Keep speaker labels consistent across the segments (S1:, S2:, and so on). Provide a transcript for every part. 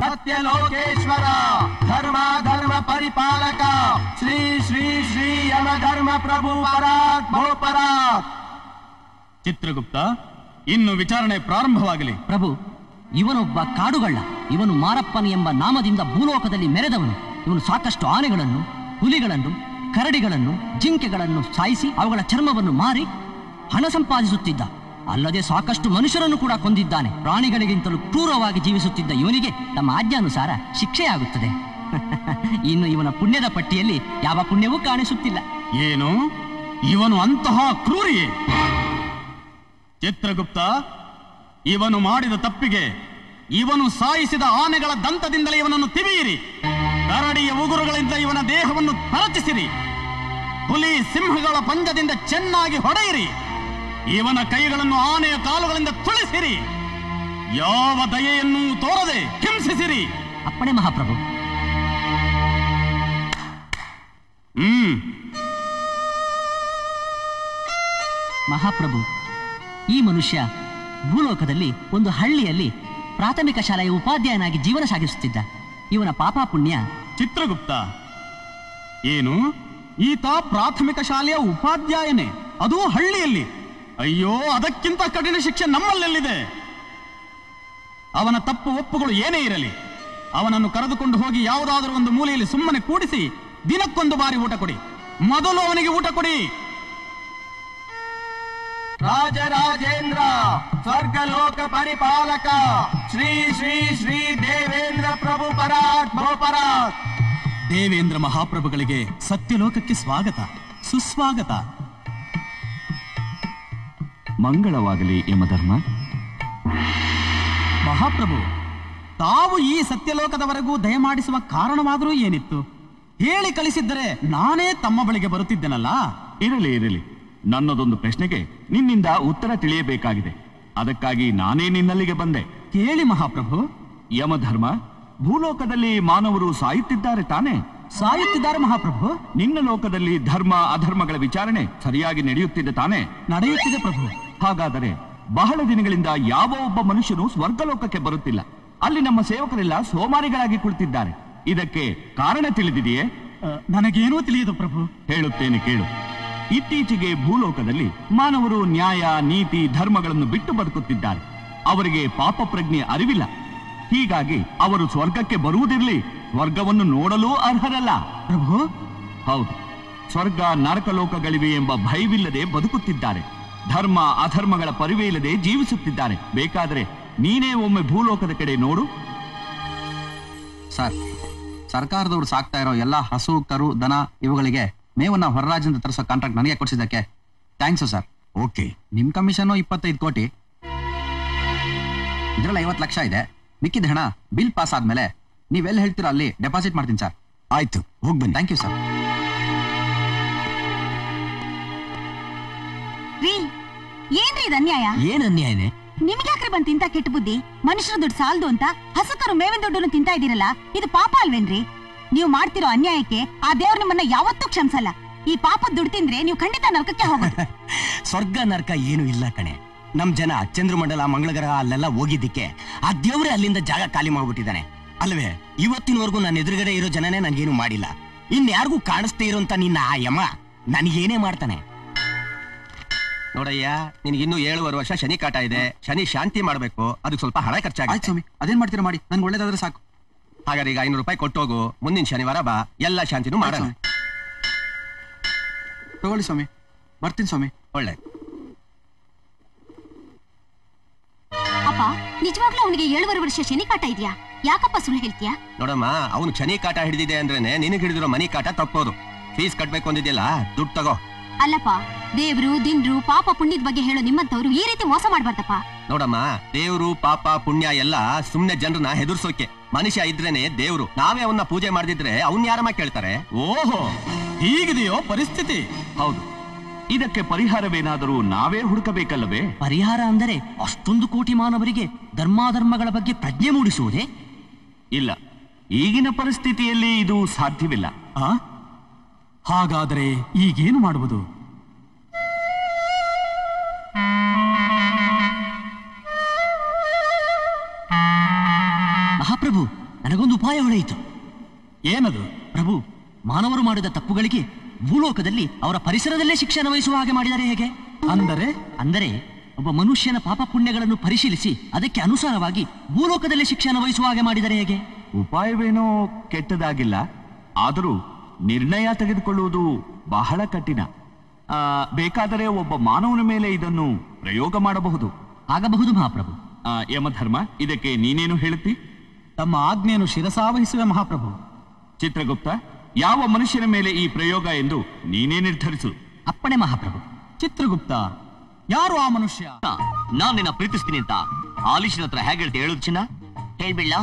S1: ಸತ್ಯಲೋಕೇಶ್ವರ ಧರ್ಮ ಧರ್ಮ ಪರಿಪಾಲಕ ಶ್ರೀ ಶ್ರೀ ಶ್ರೀ ಯಮ ಧರ್ಮ ಪ್ರಭು ಪರಾತ್ ಭೋಪರಾತ್.
S2: ಚಿತ್ರಗುಪ್ತ, ಇನ್ನು ವಿಚಾರಣೆ ಪ್ರಾರಂಭವಾಗಲಿ.
S3: ಪ್ರಭು, ಇವನೊಬ್ಬ ಕಾಡುಗಳ್ಳ. ಇವನು ಮಾರಪ್ಪನ ಎಂಬ ನಾಮದಿಂದ ಭೂಲೋಕದಲ್ಲಿ ಮೆರೆದವನು. ಇವನು ಸಾಕಷ್ಟು ಆನೆಗಳನ್ನು, ಹುಲಿಗಳನ್ನು, ಕರಡಿಗಳನ್ನು, ಜಿಂಕೆಗಳನ್ನು ಸಾಯಿಸಿ ಅವುಗಳ ಚರ್ಮವನ್ನು ಮಾರಿ ಹಣ ಸಂಪಾದಿಸುತ್ತಿದ್ದ. ಅಲ್ಲದೆ ಸಾಕಷ್ಟು ಮನುಷ್ಯರನ್ನು ಕೂಡ ಕೊಂದಿದ್ದಾನೆ. ಪ್ರಾಣಿಗಳಿಗಿಂತಲೂ ಕ್ರೂರವಾಗಿ ಜೀವಿಸುತ್ತಿದ್ದ ಇವನಿಗೆ ತಮ್ಮ ಆಜ್ಞಾನುಸಾರ ಶಿಕ್ಷೆಯಾಗುತ್ತದೆ. ಇನ್ನು ಇವನ ಪುಣ್ಯದ ಪಟ್ಟಿಯಲ್ಲಿ ಯಾವ ಪುಣ್ಯವೂ ಕಾಣಿಸುತ್ತಿಲ್ಲ.
S2: ಏನು, ಇವನು ಅಂತಹ ಕ್ರೂರಿಯೇ? ಚಿತ್ರಗುಪ್ತ, ಇವನು ಮಾಡಿದ ತಪ್ಪಿಗೆ ಇವನು ಸಾಯಿಸಿದ ಆನೆಗಳ ದಂತದಿಂದಲೇ ಇವನನ್ನು ತಿವಿಯಿರಿ. ಕರಡಿಯ ಉಗುರುಗಳಿಂದ ಇವನ ದೇಹವನ್ನು ಪರಚಿಸಿರಿ. ಹುಲಿ ಸಿಂಹಗಳ ಪಂಜದಿಂದ ಚೆನ್ನಾಗಿ ಹೊಡೆಯಿರಿ. ಇವನ ಕೈಗಳನ್ನು ಆನೆಯ ಕಾಲುಗಳಿಂದ ತುಳಿಸಿರಿ. ಯಾವ ದಯೆಯನ್ನು ತೋರದೆ ಹಿಂಸಿಸಿರಿ.
S3: ಅಪ್ಪಣೆ ಮಹಾಪ್ರಭು. ಮಹಾಪ್ರಭು, ಈ ಮನುಷ್ಯ ಭೂಲೋಕದಲ್ಲಿ ಒಂದು ಹಳ್ಳಿಯಲ್ಲಿ ಪ್ರಾಥಮಿಕ ಶಾಲೆಯ ಉಪಾಧ್ಯಾಯನಾಗಿ ಜೀವನ ಸಾಗಿಸುತ್ತಿದ್ದ. ಇವನ ಪಾಪ ಪುಣ್ಯ.
S2: ಚಿತ್ರಗುಪ್ತ, ಏನು ಈತ ಪ್ರಾಥಮಿಕ ಶಾಲೆಯ ಉಪಾಧ್ಯಾಯನೇ, ಅದೂ ಹಳ್ಳಿಯಲ್ಲಿ? ಅಯ್ಯೋ, ಅದಕ್ಕಿಂತ ಕಠಿಣ ಶಿಕ್ಷೆ ನಮ್ಮಲ್ಲೆಲ್ಲಿದೆ. ಅವನ ತಪ್ಪು ಒಪ್ಪುಗಳು ಏನೇ ಇರಲಿ, ಅವನನ್ನು ಕರೆದುಕೊಂಡು ಹೋಗಿ ಯಾವುದಾದರೂ ಒಂದು ಮೂಲೆಯಲ್ಲಿ ಸುಮ್ಮನೆ ಕೂಡಿಸಿ ದಿನಕ್ಕೊಂದು ಬಾರಿ ಊಟ ಕೊಡಿ. ಮೊದಲು ಅವನಿಗೆ ಊಟ ಕೊಡಿ.
S1: ರಾಜರಾಜೇಂದ್ರ ಸ್ವರ್ಗಲೋಕ ಪರಿಪಾಲಕ ಶ್ರೀ ಶ್ರೀ ಶ್ರೀ ದೇವೇಂದ್ರ ಪ್ರಭು ಪರಾತ್ ಭೋಪರಾತ್.
S2: ದೇವೇಂದ್ರ ಮಹಾಪ್ರಭುಗಳಿಗೆ ಸತ್ಯಲೋಕಕ್ಕೆ ಸ್ವಾಗತ, ಸುಸ್ವಾಗತ.
S4: ಮಂಗಳವಾಗಲಿ ಯಮಧರ್ಮ.
S2: ಮಹಾಪ್ರಭು, ತಾವು ಈ ಸತ್ಯಲೋಕದವರೆಗೂ ದಯಮಾಡಿಸುವ ಕಾರಣವಾದರೂ ಏನಿತ್ತು? ಹೇಳಿ ಕಳಿಸಿದ್ದರೆ ನಾನೇ ತಮ್ಮ ಬಳಿಗೆ ಬರುತ್ತಿದ್ದೆನಲ್ಲ.
S4: ಇರಲಿ ಇರಲಿ, ನನ್ನದೊಂದು ಪ್ರಶ್ನೆಗೆ ನಿನ್ನಿಂದ ಉತ್ತರ ತಿಳಿಯಬೇಕಾಗಿದೆ. ಅದಕ್ಕಾಗಿ ನಾನೇ ನಿನ್ನಲ್ಲಿಗೆ ಬಂದೆ.
S2: ಕೇಳಿ ಮಹಾಪ್ರಭು.
S4: ಯಮಧರ್ಮ, ಭೂಲೋಕದಲ್ಲಿ ಮಾನವರು ಸಾಯುತ್ತಿದ್ದಾರೆ ತಾನೇ?
S2: ಸಾಯುತ್ತಿದ್ದಾರೆ ಮಹಾಪ್ರಭು.
S4: ನಿನ್ನ ಲೋಕದಲ್ಲಿ ಧರ್ಮ ಅಧರ್ಮಗಳ ವಿಚಾರಣೆ ಸರಿಯಾಗಿ ನಡೆಯುತ್ತಿದೆ ತಾನೇ?
S2: ನಡೆಯುತ್ತಿದೆ ಪ್ರಭು.
S4: ಹಾಗಾದರೆ ಬಹಳ ದಿನಗಳಿಂದ ಯಾವ ಒಬ್ಬ ಮನುಷ್ಯನು ಸ್ವರ್ಗಲೋಕಕ್ಕೆ ಬರುತ್ತಿಲ್ಲ. ಅಲ್ಲಿ ನಮ್ಮ ಸೇವಕರೆಲ್ಲ ಸೋಮಾರಿಗಳಾಗಿ ಕುಳಿತಿದ್ದಾರೆ. ಇದಕ್ಕೆ ಕಾರಣ ತಿಳಿದಿದೆಯೇ?
S2: ನನಗೇನೂ ತಿಳಿಯದು ಪ್ರಭು.
S4: ಹೇಳುತ್ತೇನೆ ಕೇಳು. ಇತ್ತೀಚೆಗೆ ಭೂಲೋಕದಲ್ಲಿ ಮಾನವರು ನ್ಯಾಯ, ನೀತಿ, ಧರ್ಮಗಳನ್ನು ಬಿಟ್ಟು ಬದುಕುತ್ತಿದ್ದಾರೆ. ಅವರಿಗೆ ಪಾಪ ಪ್ರಜ್ಞೆ ಅರಿವಿಲ್ಲ. ಹೀಗಾಗಿ ಅವರು ಸ್ವರ್ಗಕ್ಕೆ ಬರುವುದಿರಲಿ, ಸ್ವರ್ಗವನ್ನು ನೋಡಲೂ ಅರ್ಹರಲ್ಲ.
S2: ಪ್ರಭು,
S4: ಹೌದು, ಸ್ವರ್ಗ ನರಕಲೋಕಗಳಿವೆ ಎಂಬ ಭಯವಿಲ್ಲದೆ ಬದುಕುತ್ತಿದ್ದಾರೆ. ಧರ್ಮ ಅಧರ್ಮಗಳ ಪರಿವೇ ಇಲ್ಲದೆ ಜೀವಿಸುತ್ತಿದ್ದಾರೆ. ಬೇಕಾದರೆ ನೀನೇ ಒಮ್ಮೆ ಭೂಲೋಕದ ಕಡೆ ನೋಡು.
S5: ಸರ್, ಸರ್ಕಾರದವರು ಸಾಕ್ತಾ ಇರೋ ಎಲ್ಲ ಹಸು, ಕರು, ದನ ಇವುಗಳಿಗೆ ಮೇವನ್ನ ಹೊರರಾಜ್ಯದಿಂದ ತರಿಸೋ ಕಾಂಟ್ರಾಕ್ಟ್ ನನಗೆ ಕೊಡಿಸಿದ್ದಕ್ಕೆ ಥ್ಯಾಂಕ್ಸು ಸರ್.
S4: ಓಕೆ,
S5: ನಿಮ್ ಕಮಿಷನ್ 25 ಕೋಟಿ, ಇದ್ರಲ್ಲಿ 50 ಲಕ್ಷ ಇದೆ. ಮಿಕ್ಕಿದ ಹಣ ಬಿಲ್ ಪಾಸ್ ಆದ್ಮೇಲೆ ನೀವೆಲ್ಲ ಹೇಳ್ತೀರೋ ಅಲ್ಲಿ ಡೆಪಾಸಿಟ್ ಮಾಡ್ತೀನಿ ಸರ್.
S4: ಆಯ್ತು, ಹೋಗ್ಬನ್ನಿ.
S5: Thank you sir.
S6: ಏನ್ರಿ ಇದು ಅನ್ಯಾಯ?
S3: ಏನ್ ಅನ್ಯಾಯನೇ?
S6: ನಿಮ್ಗ್ಯಾಕ್ರಿ ಬಂದ್ ತಿಂತ ಕೆಟ್ಟ ಬುದ್ಧಿ? ಮನುಷ್ಯರ ದುಡ್ಡು ಸಾಲದು ಅಂತ ಹಸುಕರು ಮೇವಿನ ದುಡ್ಡನ್ನು ತಿಂತಾ ಇದೀರಲ್ಲ, ಇದು ಪಾಪ ಅಲ್ವೇನ್ರಿ? ನೀವು ಮಾಡ್ತಿರೋ ಅನ್ಯಾಯಕ್ಕೆ ಆ ದೇವ್ರು ನಿಮ್ಮನ್ನ ಯಾವತ್ತೂ ಕ್ಷಮಿಸಲ್ಲ. ಈ ಪಾಪದ ದುಡ್ಡು ತಿಂದ್ರೆ ನೀವು ಖಂಡಿತ ನರಕಕ್ಕೆ ಹೋಗೋದು.
S3: ಸ್ವರ್ಗ ನರಕ ಏನು ಇಲ್ಲ ಕಣೆ. ನಮ್ ಜನ ಚಂದ್ರಮಂಡಲ, ಮಂಗಳಗ್ರಹ ಅಲ್ಲೆಲ್ಲ ಹೋಗಿದ್ದಕ್ಕೆ ಆ ದೇವ್ರೆ ಅಲ್ಲಿಂದ ಜಾಗ ಖಾಲಿ ಮಾಡ್ಬಿಟ್ಟಿದ್ದಾನೆ ಅಲ್ವೇ? ಇವತ್ತಿನವರೆಗೂ ನನ್ನ ಎದುರುಗಡೆ ಇರೋ ಜನನೇ ನನ್ಗೇನು ಮಾಡಿಲ್ಲ. ಇನ್ಯಾರಿಗೂ ಕಾಣಿಸ್ತೇ ಇರೋಂತ ನಿನ್ನ ಆ ಯಮ ನನಗೇನೇ ಮಾಡ್ತಾನೆ?
S5: ನೋಡಯ್ಯ, ನಿನ್ಗಿನ್ನೂ 7.5 ವರ್ಷ ಶನಿ ಕಾಟ ಇದೆ. ಶನಿ ಶಾಂತಿ ಮಾಡ್ಬೇಕು, ಅದಕ್ಕೆ ಸ್ವಲ್ಪ ಹಣ ಖರ್ಚಾಗುತ್ತೆ.
S7: ಸ್ವಾಮಿ, ಅದೇನ್ ಮಾಡ್ತೀರಾ ಮಾಡಿ, ನನ್ಗೆ ಒಳ್ಳೇದಾದ್ರೆ ಸಾಕು.
S5: ಹಾಗಾದ್ರೆ ಈಗ 500 ರೂಪಾಯಿ ಕೊಟ್ಟೋಗು. ಮುಂದಿನ ಶನಿವಾರ ಬಾ, ಎಲ್ಲ ಶಾಂತಿನೂ ಮಾಡೋಣ.
S7: ತಗೊಳ್ಳಿ ಸ್ವಾಮಿ, ಬರ್ತೀನಿ ಸ್ವಾಮಿ.
S5: ಒಳ್ಳೆ.
S6: ಅಪ್ಪ, ನಿಜವಾಗ್ಲೂ ಅವನಿಗೆ 7.5 ವರ್ಷ ಶನಿ ಕಾಟ ಇದೆಯಾ? ಯಾಕಪ್ಪ ಸುಳ್ಳು ಹೇಳ್ತೀಯಾ?
S5: ನೋಡಮ್ಮ, ಅವನು ಶನಿ ಕಾಟ ಹಿಡಿದಿದೆ ಅಂದ್ರೇನೆ ನಿನಗೆ ಹಿಡಿದಿರೋ ಮನಿ ಕಾಟ ತಪ್ಪೋದು. ಫೀಸ್ ಕಟ್ಬೇಕು ಅಂದಿದ್ಯಲ್ಲ, ದುಡ್ಡು ತಗೋ.
S6: ಅಲ್ಲಪ್ಪ, ದೇವ್ರು ದಿಂಡ್ರು ಪಾಪ ಪುಣ್ಯದ ಬಗ್ಗೆ ಹೇಳೋ ನಿಮ್ಮಂತವ್ರು ಈ ರೀತಿ ಮೋಸ ಮಾಡ್ಬಾರ್ದಪ್ಪ.
S5: ನೋಡಮ್ಮ, ದೇವ್ರು ಪಾಪ ಪುಣ್ಯ ಎಲ್ಲ ಸುಮ್ನೆ ಜನರನ್ನ ಹೆದರ್ಸೋಕೆ. ಮನುಷ್ಯ ಇದ್ರೇನೆ ದೇವ್ರು. ನಾವೇ ಅವನ್ನ ಪೂಜೆ ಮಾಡ್ದಿದ್ರೆ ಅವ್ನ್ ಯಾರಮ್ಮ ಕೇಳ್ತಾರೆ?
S2: ಓಹೋ, ಹೀಗಿದೆಯೋ ಪರಿಸ್ಥಿತಿ?
S4: ಹೌದು, ಇದಕ್ಕೆ ಪರಿಹಾರವೇನಾದರೂ ನಾವೇ ಹುಡುಕಬೇಕಲ್ಲವೇ?
S3: ಪರಿಹಾರ ಅಂದರೆ ಅಷ್ಟೊಂದು ಕೋಟಿ ಮಾನವರಿಗೆ ಧರ್ಮಾಧರ್ಮಗಳ ಬಗ್ಗೆ ಪ್ರಜ್ಞೆ ಮೂಡಿಸುವುದೇ?
S4: ಇಲ್ಲ, ಈಗಿನ ಪರಿಸ್ಥಿತಿಯಲ್ಲಿ ಇದು ಸಾಧ್ಯವಿಲ್ಲ.
S2: ಹಾಗಾದರೆ ಈಗೇನು ಮಾಡುವುದು?
S3: ಮಹಾಪ್ರಭು, ನನಗೊಂದು ಉಪಾಯ ಹೊಳೆಯಿತು.
S2: ಏನದು?
S3: ಪ್ರಭು, ಮಾನವರು ಮಾಡಿದ ತಪ್ಪುಗಳಿಗೆ ಭೂಲೋಕದಲ್ಲಿ ಅವರ ಪರಿಸರದಲ್ಲೇ ಶಿಕ್ಷೆ ಅನ್ವಯಿಸುವ ಹಾಗೆ ಮಾಡಿದರೆ ಹೇಗೆ? ಅಂದರೆ ಒಬ್ಬ ಮನುಷ್ಯನ ಪಾಪ ಪುಣ್ಯಗಳನ್ನು ಪರಿಶೀಲಿಸಿ ಅದಕ್ಕೆ ಅನುಸಾರವಾಗಿ ಭೂಲೋಕದಲ್ಲಿ ಶಿಕ್ಷೆ ಅನ್ವಯಿಸುವ ಹಾಗೆ ಮಾಡಿದರೆ ಹೇಗೆ?
S4: ಉಪಾಯವೇನೋ ಕೆಟ್ಟದಾಗಿಲ್ಲ, ಆದರೂ ನಿರ್ಣಯ ತೆಗೆದುಕೊಳ್ಳುವುದು ಬಹಳ ಕಠಿಣ. ಬೇಕಾದರೆ ಒಬ್ಬ ಮಾನವನ ಮೇಲೆ ಇದನ್ನು ಪ್ರಯೋಗ ಮಾಡಬಹುದು.
S3: ಆಗಬಹುದು ಮಹಾಪ್ರಭು.
S4: ಯಮಧರ್ಮ, ಇದಕ್ಕೆ ನೀನೇನು ಹೇಳುತ್ತಿ?
S2: ತಮ್ಮ ಆಜ್ಞೆಯನ್ನು ಶಿರಸಾವಹಿಸುವೆ ಮಹಾಪ್ರಭು.
S4: ಚಿತ್ರಗುಪ್ತ, ಯಾವ ಮನುಷ್ಯನ ಮೇಲೆ ಈ ಪ್ರಯೋಗ ಎಂದು ನೀನೇ ನಿರ್ಧರಿಸು.
S3: ಅಪ್ಪಣೆ ಮಹಾಪ್ರಭು.
S2: ಚಿತ್ರಗುಪ್ತ, ಯಾರು ಆ ಮನುಷ್ಯ?
S3: ನಾನ್ ನಿನ್ನ ಪ್ರೀತಿಸ್ತೀನಿ ಅಂತ ಆಲಿಶಿನ ಹತ್ರ ಹೇಗೆ ಹೇಳ್ತಿ ಹೇಳುದು ಚಿನ್ನ? ಹೇಳ್ಬಿಡ್ಲ?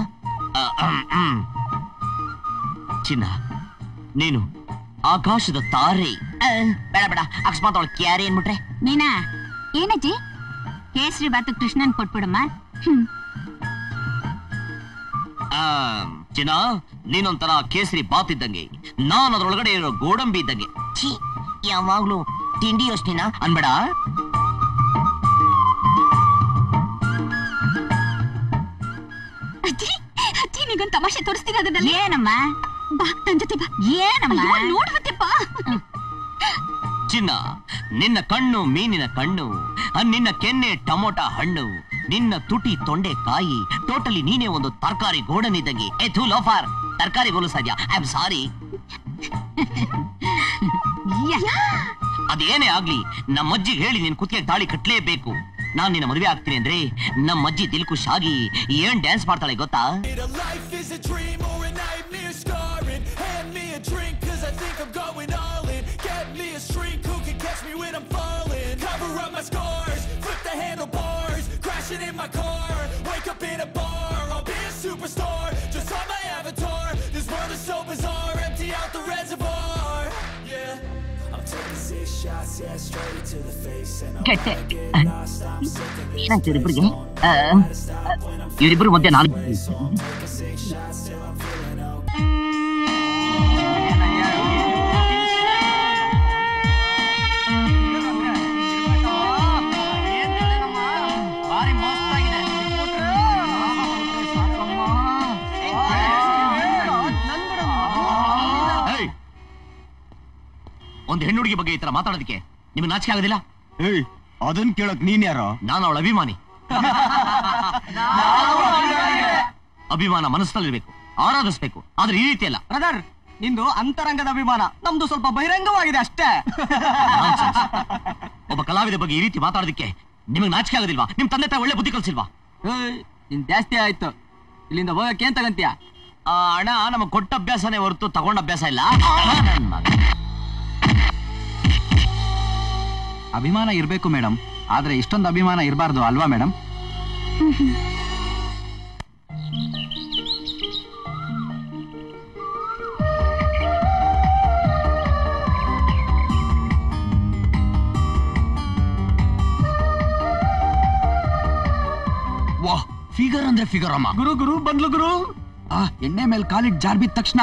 S3: ಚಿನ್ನ, ನೀನು ಆಕಾಶದ ತಾರೆ. ಬೇಡ ಬೇಡ, ಅಕಸ್ಮಾತ್ ಅವಳು ಕ್ಯಾರಿ ಏನ್ಬಿಟ್ರೆ?
S6: ನೀನಾ ಏನಜ್ಜಿ? ಕೇಸರಿ ಬಾತು ಕೃಷ್ಣನ್ ಕೊಟ್ಬಿಡಮ್ಮ.
S3: ಚಿನ್ನ, ನೀನೊಂಥರ ಕೇಸರಿ ಬಾತ್ ಇದ್ದಂಗೆ, ನಾನು ಅದ್ರೊಳಗಡೆ ಇರೋ ಗೋಡಂಬಿ ಇದ್ದಂಗೆ. ಛೀ, ಯಾವಾಗ್ಲೂ ತಿಂಡಿ ಯೋಚನೆನಾ ಅನ್ಬೇಡ.
S6: ಅಜ್ಜಿ ನೀಗೊಂದು ತಮಾಷೆ ತೋರಿಸ್ತೀನಿ. ಏನಮ್ಮ? ಬಾ ನನ್ ಜೊತೆ ಬಾ. ಏನಮ್ಮ? ನೋಡುವತ್ತೆಪ್ಪ.
S3: ಚಿನ್ನ, ನಿನ್ನ ಕಣ್ಣು ಮೀನಿನ ಕಣ್ಣು, ನಿನ್ನ ಕೆನ್ನೆ ಟೊಮೊಟೊ ಹಣ್ಣು, ನಿನ್ನ ತುಟಿ ತೊಂಡೆ ಕಾಯಿ, ಟೋಟಲಿ ನೀನೇ ಒಂದು ತರಕಾರಿ ಗೋಡನ್ ಇದ್ದಂಗೆ. ಥೂ ಲೋಫಾರ್, ತರಕಾರಿ ಗೋಲು ಸಾಧ್ಯ. I am sorry. ಅದೇನೇ ಆಗ್ಲಿ, ನಮ್ಮಜ್ಜಿಗೆ ಹೇಳಿ ನಿನ್ ಕುತ್ತಿಗೆ ತಾಳಿ ಕಟ್ಲೇಬೇಕು. ನಾನ್ ನಿನ್ನ ಮದುವೆ ಆಗ್ತೀನಿ ಅಂದ್ರೆ ನಮ್ಮಜ್ಜಿ ದಿಲ್ಖುಷ್ ಆಗಿ ಏನ್ ಡ್ಯಾನ್ಸ್ ಮಾಡ್ತಾಳೆ ಗೊತ್ತಾ?
S8: In my car, wake up in a bar, I'll be a superstar, just on my avatar, this world is so bizarre, empty out the reservoir, yeah, I'm taking 6 shots, yeah, straight to the face, and I'm gonna get lost, I'm sick of this,
S3: ಇವರಿಬ್ಬರು ಮಧ್ಯೆ ನಾನು
S8: taking 6 shots till I'm feeling okay.
S3: ಒಂದು ಹೆಣ್ಣು ಹುಡುಗಿ ಬಗ್ಗೆ ಈ ತರ ಮಾತಾಡೋದಕ್ಕೆ ನಿಮ್ಗೆ ನಾಚಿಕೆ ಆಗೋದಿಲ್ಲ?
S2: ಅದನ್ ಕೇಳಕ್ ನೀನ್ ಯಾರೋ?
S3: ನಾನು ಅವಳ ಅಭಿಮಾನಿ. ಅಭಿಮಾನ ಮನಸ್ಸಿನಲ್ಲಿರ್ಬೇಕು, ಆರಾಧಿಸ್ಬೇಕು, ಆದ್ರೆ ಈ ರೀತಿ ಅಲ್ಲ.
S7: ಬ್ರದರ್, ನಿಂದು ಅಂತರಂಗದ ಅಭಿಮಾನ, ನಮ್ದು ಸ್ವಲ್ಪ ಬಹಿರಂಗವಾಗಿದೆ ಅಷ್ಟೇ.
S3: ಒಬ್ಬ ಕಲಾವಿದ ಬಗ್ಗೆ ಈ ರೀತಿ ಮಾತಾಡೋದಕ್ಕೆ ನಿಮಗೆ ನಾಚಿಕೆ ಆಗೋದಿಲ್ವಾ? ನಿಮ್ ತಂದೆ ತಾಯಿ ಒಳ್ಳೆ ಬುದ್ಧಿ ಕಲ್ಸಿಲ್ವಾ?
S7: ನಿನ್ ಜಾಸ್ತಿ ಆಯ್ತು, ಇಲ್ಲಿಂದ ಹೋಗಕ್ಕೆ ಏನ್ ತಗಂತೀಯ?
S3: ಹಣ ನಮಗ್ ಕೊಟ್ಟ ಅಭ್ಯಾಸನೇ ಹೊರತು ತಗೊಂಡ ಅಭ್ಯಾಸ ಇಲ್ಲ.
S7: ಅಭಿಮಾನ ಇರ್ಬೇಕು ಮೇಡಮ್, ಆದ್ರೆ ಇಷ್ಟೊಂದು ಅಭಿಮಾನ ಇರಬಾರ್ದು ಅಲ್ವಾ ಮೇಡಮ್?
S3: ವಾಹ್, ಫಿಗರ್ ಅಂದ್ರೆ ಫಿಗರ್ ಅಮ್ಮ.
S2: ಗುರು ಬಂದ್ಲು ಗುರು.
S7: ಎಣ್ಣೆ ಮೇಲೆ ಕಾಲಿಟ್ ಜಾರ್ ಬಿದ್ದ ತಕ್ಷಣ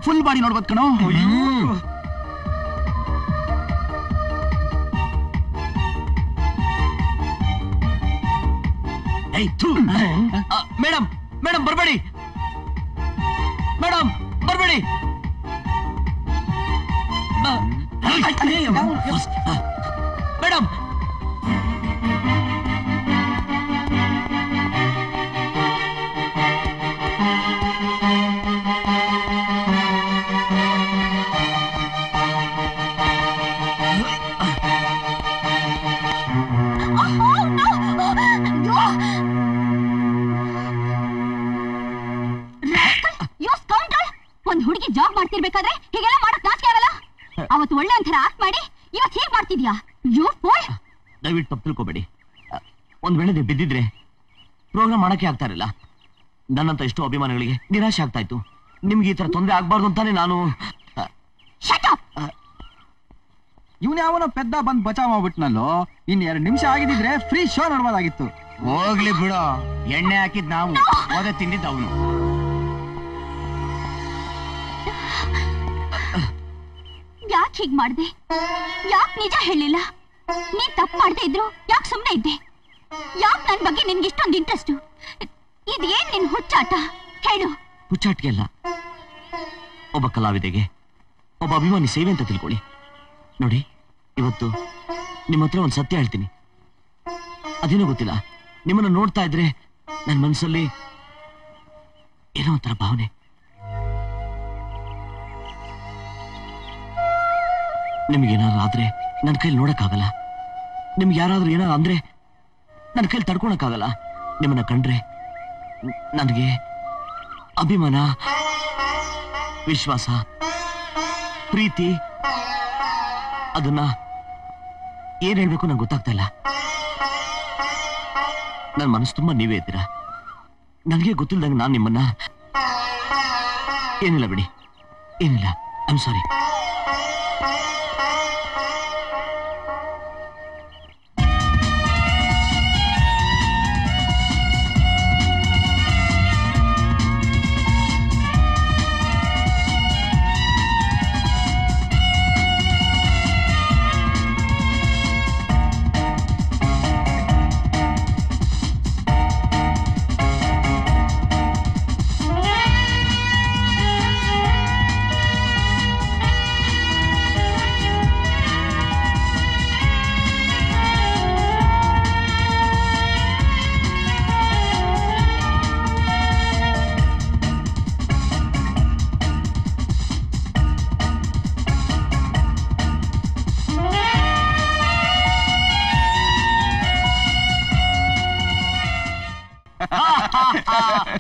S7: ಫುಲ್ ಬಾಡಿ ನೋಡ್ಬೋದು ಕಣೋ.
S3: ಮೇಡಮ್ ಮೇಡಮ್ ಬರ್ಬೇಡಿ, ಮೇಡಮ್ ಬರ್ಬೇಡಿ. ಮೇಡಮ್
S6: ಹುಡುಗಿ ಜಾಬ್ ಮಾಡ್ತಿರ್ಬೇಕಾದ್ರೆ ಹೀಗೆಲ್ಲ ಮಾಡಕ್ ನಾಚಿಕೆ ಆಗಲ್ಲ? ಅವತ್ತು ಒಳ್ಳೆ ಒಂಥರ ಆಕ್ಟ್ ಮಾಡಿ ಇವತ್ತು ಹೇಗ್ ಮಾಡ್ತಿದ್ಯಾ?
S3: ದಯವಿಟ್ಟು ತಪ್ಪು ತಿಳ್ಕೊಬೇಡಿ. ಒಂದ್ ವೇಳೆ ನೀವು ಬಿದ್ದಿದ್ರೆ ಪ್ರೋಗ್ರಾಮ್ ಮಾಡಕ್ಕೆ ಆಗ್ತಾ ಇರಲಿಲ್ಲ. ನನ್ನಂತ ಎಷ್ಟೋ ಅಭಿಮಾನಿಗಳಿಗೆ ನಿರಾಶೆ ಆಗ್ತಾ ಇತ್ತು. ನಿಮ್ಗೆ ಈ ತರ ತೊಂದರೆ ಆಗ್ಬಾರ್ದು ಅಂತಾನೆ ನಾನು.
S7: ಇವನ್ ಯಾವನೋ ಪೆದ್ದ ಬಂದ್ ಬಚಾವ್ ಮಾಡ್ಬಿಟ್ನಲ್ಲೋ. ಇನ್ 2 ನಿಮಿಷ ಆಗಿದ್ರೆ ಫ್ರೀ ಶೋ ನೋಡ್ಬೋದಾಗಿತ್ತು.
S2: ಹೋಗ್ಲಿ ಬಿಡೋ, ಎಣ್ಣೆ ಹಾಕಿದ್ ನಾವು, ಓದ ತಿಂದಿದ್ದ ಅವನು.
S6: ಯಾಕೆ ಹೀಗ್ ಮಾಡ್ದೆ? ಯಾಕೆ ನಿಜ ಹೇಳಿಲ್ಲ? ನೀನ್ ತಪ್ಪು ಮಾಡ್ದೆ ಇದ್ರು ಯಾಕೆ ಸುಮ್ನೆ ಇದ್ದೆ? ಯಾಕೆ ನನ್ ಬಗ್ಗೆ ನಿನ್ಗೆ ಇಷ್ಟೊಂದು ಇಂಟ್ರೆಸ್ಟ್? ಇದೇನ್ ನಿನ್ ಹುಚ್ಚಾಟ? ಹೇಳು,
S3: ಹುಚ್ಚಾಟಿಕೆ ಅಲ್ಲ. ಒಬ್ಬ ಕಲಾವಿದೆಗೆ ಒಬ್ಬ ಅಭಿಮಾನಿ ಸೇವೆ ಅಂತ ತಿಳ್ಕೊಳ್ಳಿ. ನೋಡಿ, ಇವತ್ತು ನಿಮ್ಮ ಹತ್ರ ಒಂದು ಸತ್ಯ ಹೇಳ್ತೀನಿ. ಅದೇನೋ ಗೊತ್ತಿಲ್ಲ, ನಿಮ್ಮನ್ನು ನೋಡ್ತಾ ಇದ್ರೆ ನನ್ನ ಮನಸ್ಸಲ್ಲಿ ಏನೋ ಒಂಥರ ಭಾವನೆ. ನಿಮ್ಗೇನಾದ್ರು ಆದ್ರೆ ನನ್ನ ಕೈಲಿ ನೋಡಕ್ಕಾಗಲ್ಲ. ನಿಮ್ಗೆ ಯಾರಾದ್ರೂ ಏನಾದ್ರು ಅಂದ್ರೆ ನನ್ನ ಕೈಲಿ ತಡ್ಕೊಳಕ್ಕಾಗಲ್ಲ. ನಿಮ್ಮನ್ನ ಕಂಡ್ರೆ ನನಗೆ ಅಭಿಮಾನ, ವಿಶ್ವಾಸ, ಪ್ರೀತಿ, ಅದನ್ನ ಏನ್ ಹೇಳ್ಬೇಕು ನಂಗೆ ಗೊತ್ತಾಗ್ತಾ ಇಲ್ಲ. ನನ್ನ ಮನಸ್ಸು ತುಂಬಾ ನೀವೇ ಇದ್ದೀರಾ. ನನಗೆ ಗೊತ್ತಿಲ್ದಂಗೆ ನಾನು ನಿಮ್ಮನ್ನ ಏನಿಲ್ಲ ಬಿಡಿ, ಏನಿಲ್ಲ. I am sorry.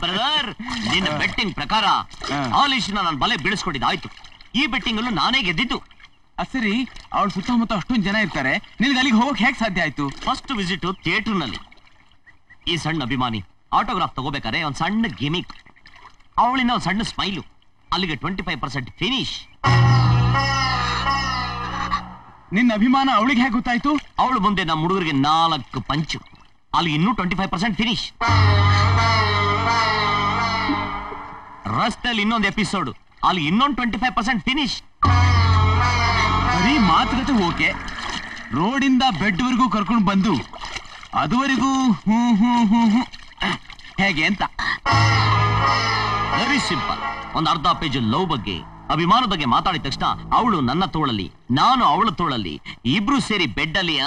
S3: ಬ್ರದರ್, ನಿನ್ನ ಬೆಟ್ಟಿಂಗ್ ಪ್ರಕಾರ ಆಲಿಶಿನ ನಾನು ಬಲೆ ಬೀಳಿಸ್ಕೊಂಡಿದ್ದಾಯ್ತು. ಈ ಬೆಟ್ಟಿಂಗ್ ಅಲ್ಲೂ ನಾನೇ ಗೆದ್ದಿದ್ದು.
S7: ಸರಿ, ಅವಳ ಸುತ್ತಮುತ್ತ ಅಷ್ಟೊಂದು ಜನ ಇರ್ತಾರೆ, ನಿನ್ಗೆ ಅಲ್ಲಿಗೆ ಹೋಗಕ್ ಹೇಗೆ ಸಾಧ್ಯ ಆಯ್ತು?
S3: ಫಸ್ಟ್ ವಿಸಿಟ್ ಥಿಯೇಟರ್ ನಲ್ಲಿ. ಈ ಸಣ್ಣ ಅಭಿಮಾನಿ ಆಟೋಗ್ರಾಫ್ ತಗೋಬೇಕಾರೆ ಒಂದ್ ಸಣ್ಣ ಗಿಮಿಕ್, ಅವಳಿಂದ ಒಂದ್ ಸಣ್ಣ ಸ್ಮೈಲು, ಅಲ್ಲಿಗೆ 25% ಫಿನಿಶ್.
S7: ನಿನ್ನ ಅಭಿಮಾನ ಅವಳಿಗೆ ಹೇಗೆ ಗೊತ್ತಾಯ್ತು?
S3: ಅವಳು ಮುಂದೆ ನಮ್ಮ ಹುಡುಗರಿಗೆ 4 ಪಂಚು, ಅಲ್ಲಿ ಇನ್ನೂ 25% ಫಿನಿಶ್. ರಸ್ತೆಯಲ್ಲಿ ಇನ್ನೊಂದು ಎಪಿಸೋಡ್, ಅಲ್ಲಿ ಇನ್ನೊಂದು 25% ಫಿನಿಶ್.
S7: ಬರೀ ಮಾತುಕತೆ ಓಕೆ, ರೋಡಿಂದ ಬೆಡ್ ವರೆಗೂ ಕರ್ಕೊಂಡು ಬಂದು ಅದುವರೆಗೂ ಹೇಗೆ ಅಂತ?
S3: Very simple. ಒಂದು ಅರ್ಧ ಪೇಜ್ ಲವ್ ಬಗ್ಗೆ, ಅಭಿಮಾನದ ಬಗ್ಗೆ ಮಾತಾಡಿದ ತಕ್ಷಣ ಅವಳು ನನ್ನ ತೋಳಲ್ಲಿ, ನಾನು ಅವಳ ತೋಳಲ್ಲಿ, ಇಬ್ರು ಸೇರಿ ಬೆಡ್ ಅಲ್ಲಿ.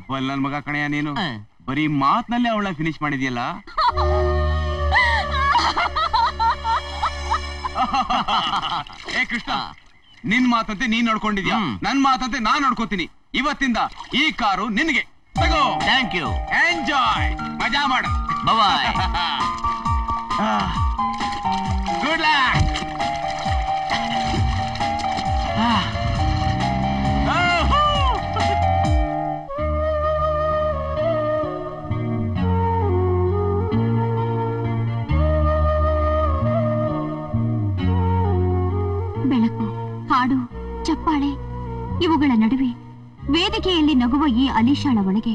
S7: ಬಲ್ ನನ್ ಮಗ ಕಣಯ್ಯ ನೀನು, ಬರೀ ಮಾತ್ನಲ್ಲಿ ಅವಳ ಫಿನಿಶ್ ಮಾಡಿದ್ಯಲ್ಲ. ಏ ಕೃಷ್ಣ, ನಿನ್ ಮಾತಂತೆ ನೀನ್ ನೋಡ್ಕೊಂಡಿದ್ಯಾ, ನನ್ ಮಾತಂತೆ ನಾನ್ ನೋಡ್ಕೋತೀನಿ. ಇವತ್ತಿಂದ ಈ ಕಾರು ನಿನ್ಗೆ. ತಗೋ.
S3: Thank you.
S7: ಎಂಜಾಯ್, ಮಜಾ ಮಾಡ.
S3: ಬಾಯ್.
S7: Good luck.
S6: ಬೆಳಕು, ಹಾಡು, ಚಪ್ಪಾಳೆ ಇವುಗಳ ನಡುವೆ ವೇದಿಕೆಯಲ್ಲಿ ನಗುವ ಈ ಅಲಿಶಾಳ ಒಳಗೆ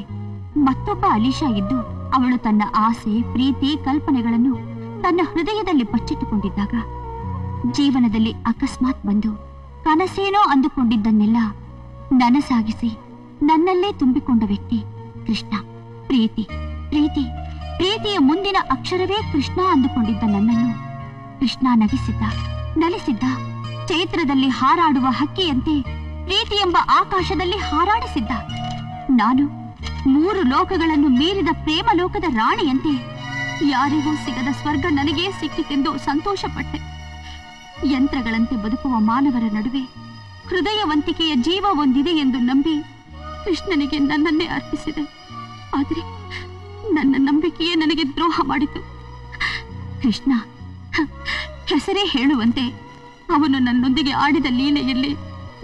S6: ಮತ್ತೊಬ್ಬ ಅಲಿಶಾ ಇದ್ದು, ಅವಳು ತನ್ನ ಆಸೆ, ಪ್ರೀತಿ, ಕಲ್ಪನೆಗಳನ್ನು ತನ್ನ ಹೃದಯದಲ್ಲಿ ಬಚ್ಚಿಟ್ಟುಕೊಂಡಿದ್ದಾಗ ಜೀವನದಲ್ಲಿ ಅಕಸ್ಮಾತ್ ಬಂದು ಕನಸೇನೋ ಅಂದುಕೊಂಡಿದ್ದನ್ನೆಲ್ಲ ನನಸಾಗಿಸಿ ನನ್ನಲ್ಲೇ ತುಂಬಿಕೊಂಡ ವ್ಯಕ್ತಿ ಕೃಷ್ಣ. ಪ್ರೀತಿ ಪ್ರೀತಿ ಪ್ರೀತಿಯ ಮುಂದಿನ ಅಕ್ಷರವೇ ಕೃಷ್ಣ ಅಂದುಕೊಂಡಿದ್ದ ನನ್ನನ್ನು ಕೃಷ್ಣ ನಗಿಸಿದ್ದ, ನಲಿಸಿದ್ದ. ಚೈತ್ರದಲ್ಲಿ ಹಾರಾಡುವ ಹಕ್ಕಿಯಂತೆ ಪ್ರೀತಿ ಎಂಬ ಆಕಾಶದಲ್ಲಿ ಹಾರಾಡಿಸಿದ್ದ. ನಾನು 3 ಲೋಕಗಳನ್ನು ಮೀರಿದ ಪ್ರೇಮ ಲೋಕದ ರಾಣಿಯಂತೆ ಯಾರಿಗೂ ಸಿಗದ ಸ್ವರ್ಗ ನನಗೇ ಸಿಕ್ಕಿತೆಂದು ಸಂತೋಷಪಟ್ಟೆ. ಯಂತ್ರಗಳಂತೆ ಬದುಕುವ ಮಾನವರ ನಡುವೆ ಹೃದಯವಂತಿಕೆಯ ಜೀವ ಒಂದಿದೆ ಎಂದು ನಂಬಿ ಕೃಷ್ಣನಿಗೆ ನನ್ನನ್ನೇ ಅರ್ಪಿಸಿದೆ. ಆದರೆ ನನ್ನ ನಂಬಿಕೆಯೇ ನನಗೆ ದ್ರೋಹ ಮಾಡಿತು. ಕೃಷ್ಣ ಹೆಸರೇ ಹೇಳುವಂತೆ ಅವನು ನನ್ನೊಂದಿಗೆ ಆಡಿದ ಲೀಲೆಯಲ್ಲಿ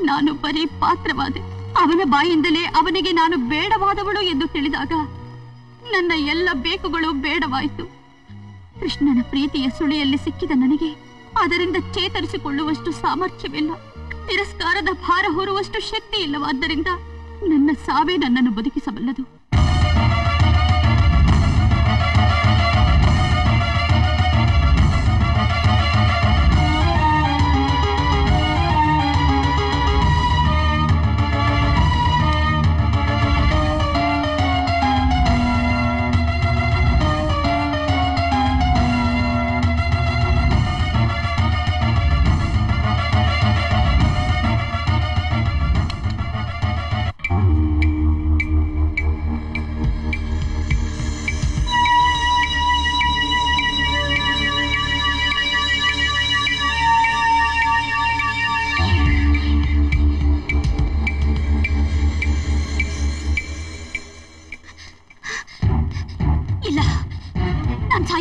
S6: ನಾನು ಬರೀ ಪಾತ್ರವಾದೆ. ಅವನ ಬಾಯಿಂದಲೇ ಅವನಿಗೆ ನಾನು ಬೇಡವಾದವಳು ಎಂದು ತಿಳಿದಾಗ ನನ್ನ ಎಲ್ಲ ಬೇಕುಗಳು ಬೇಡವಾಯಿತು. ಕೃಷ್ಣನ ಪ್ರೀತಿಯ ಸುಳಿಯಲ್ಲಿ ಸಿಕ್ಕಿದ ನನಗೆ ಅದರಿಂದ ಚೇತರಿಸಿಕೊಳ್ಳುವಷ್ಟು ಸಾಮರ್ಥ್ಯವಿಲ್ಲ. ತಿರಸ್ಕಾರದ ಭಾರ ಹೊರುವಷ್ಟು ಶಕ್ತಿ ಇಲ್ಲವಾದ್ದರಿಂದ ನನ್ನ ಸಾವೇ ನನ್ನನ್ನು ಬದುಕಿಸಬಲ್ಲದು.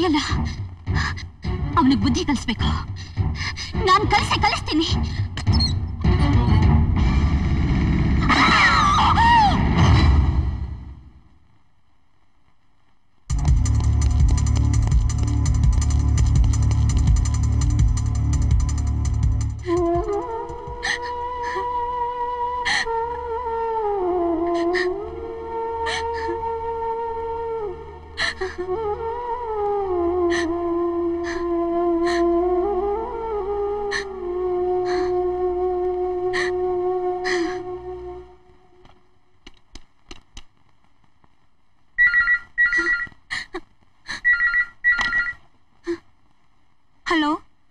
S6: ಸಾಯಲ್ಲ. ಅವನಿಗೆ ಬುದ್ಧಿ ಕಲಿಸ್ಬೇಕು. ನಾನು ಕಲಿಸ್ತೀನಿ.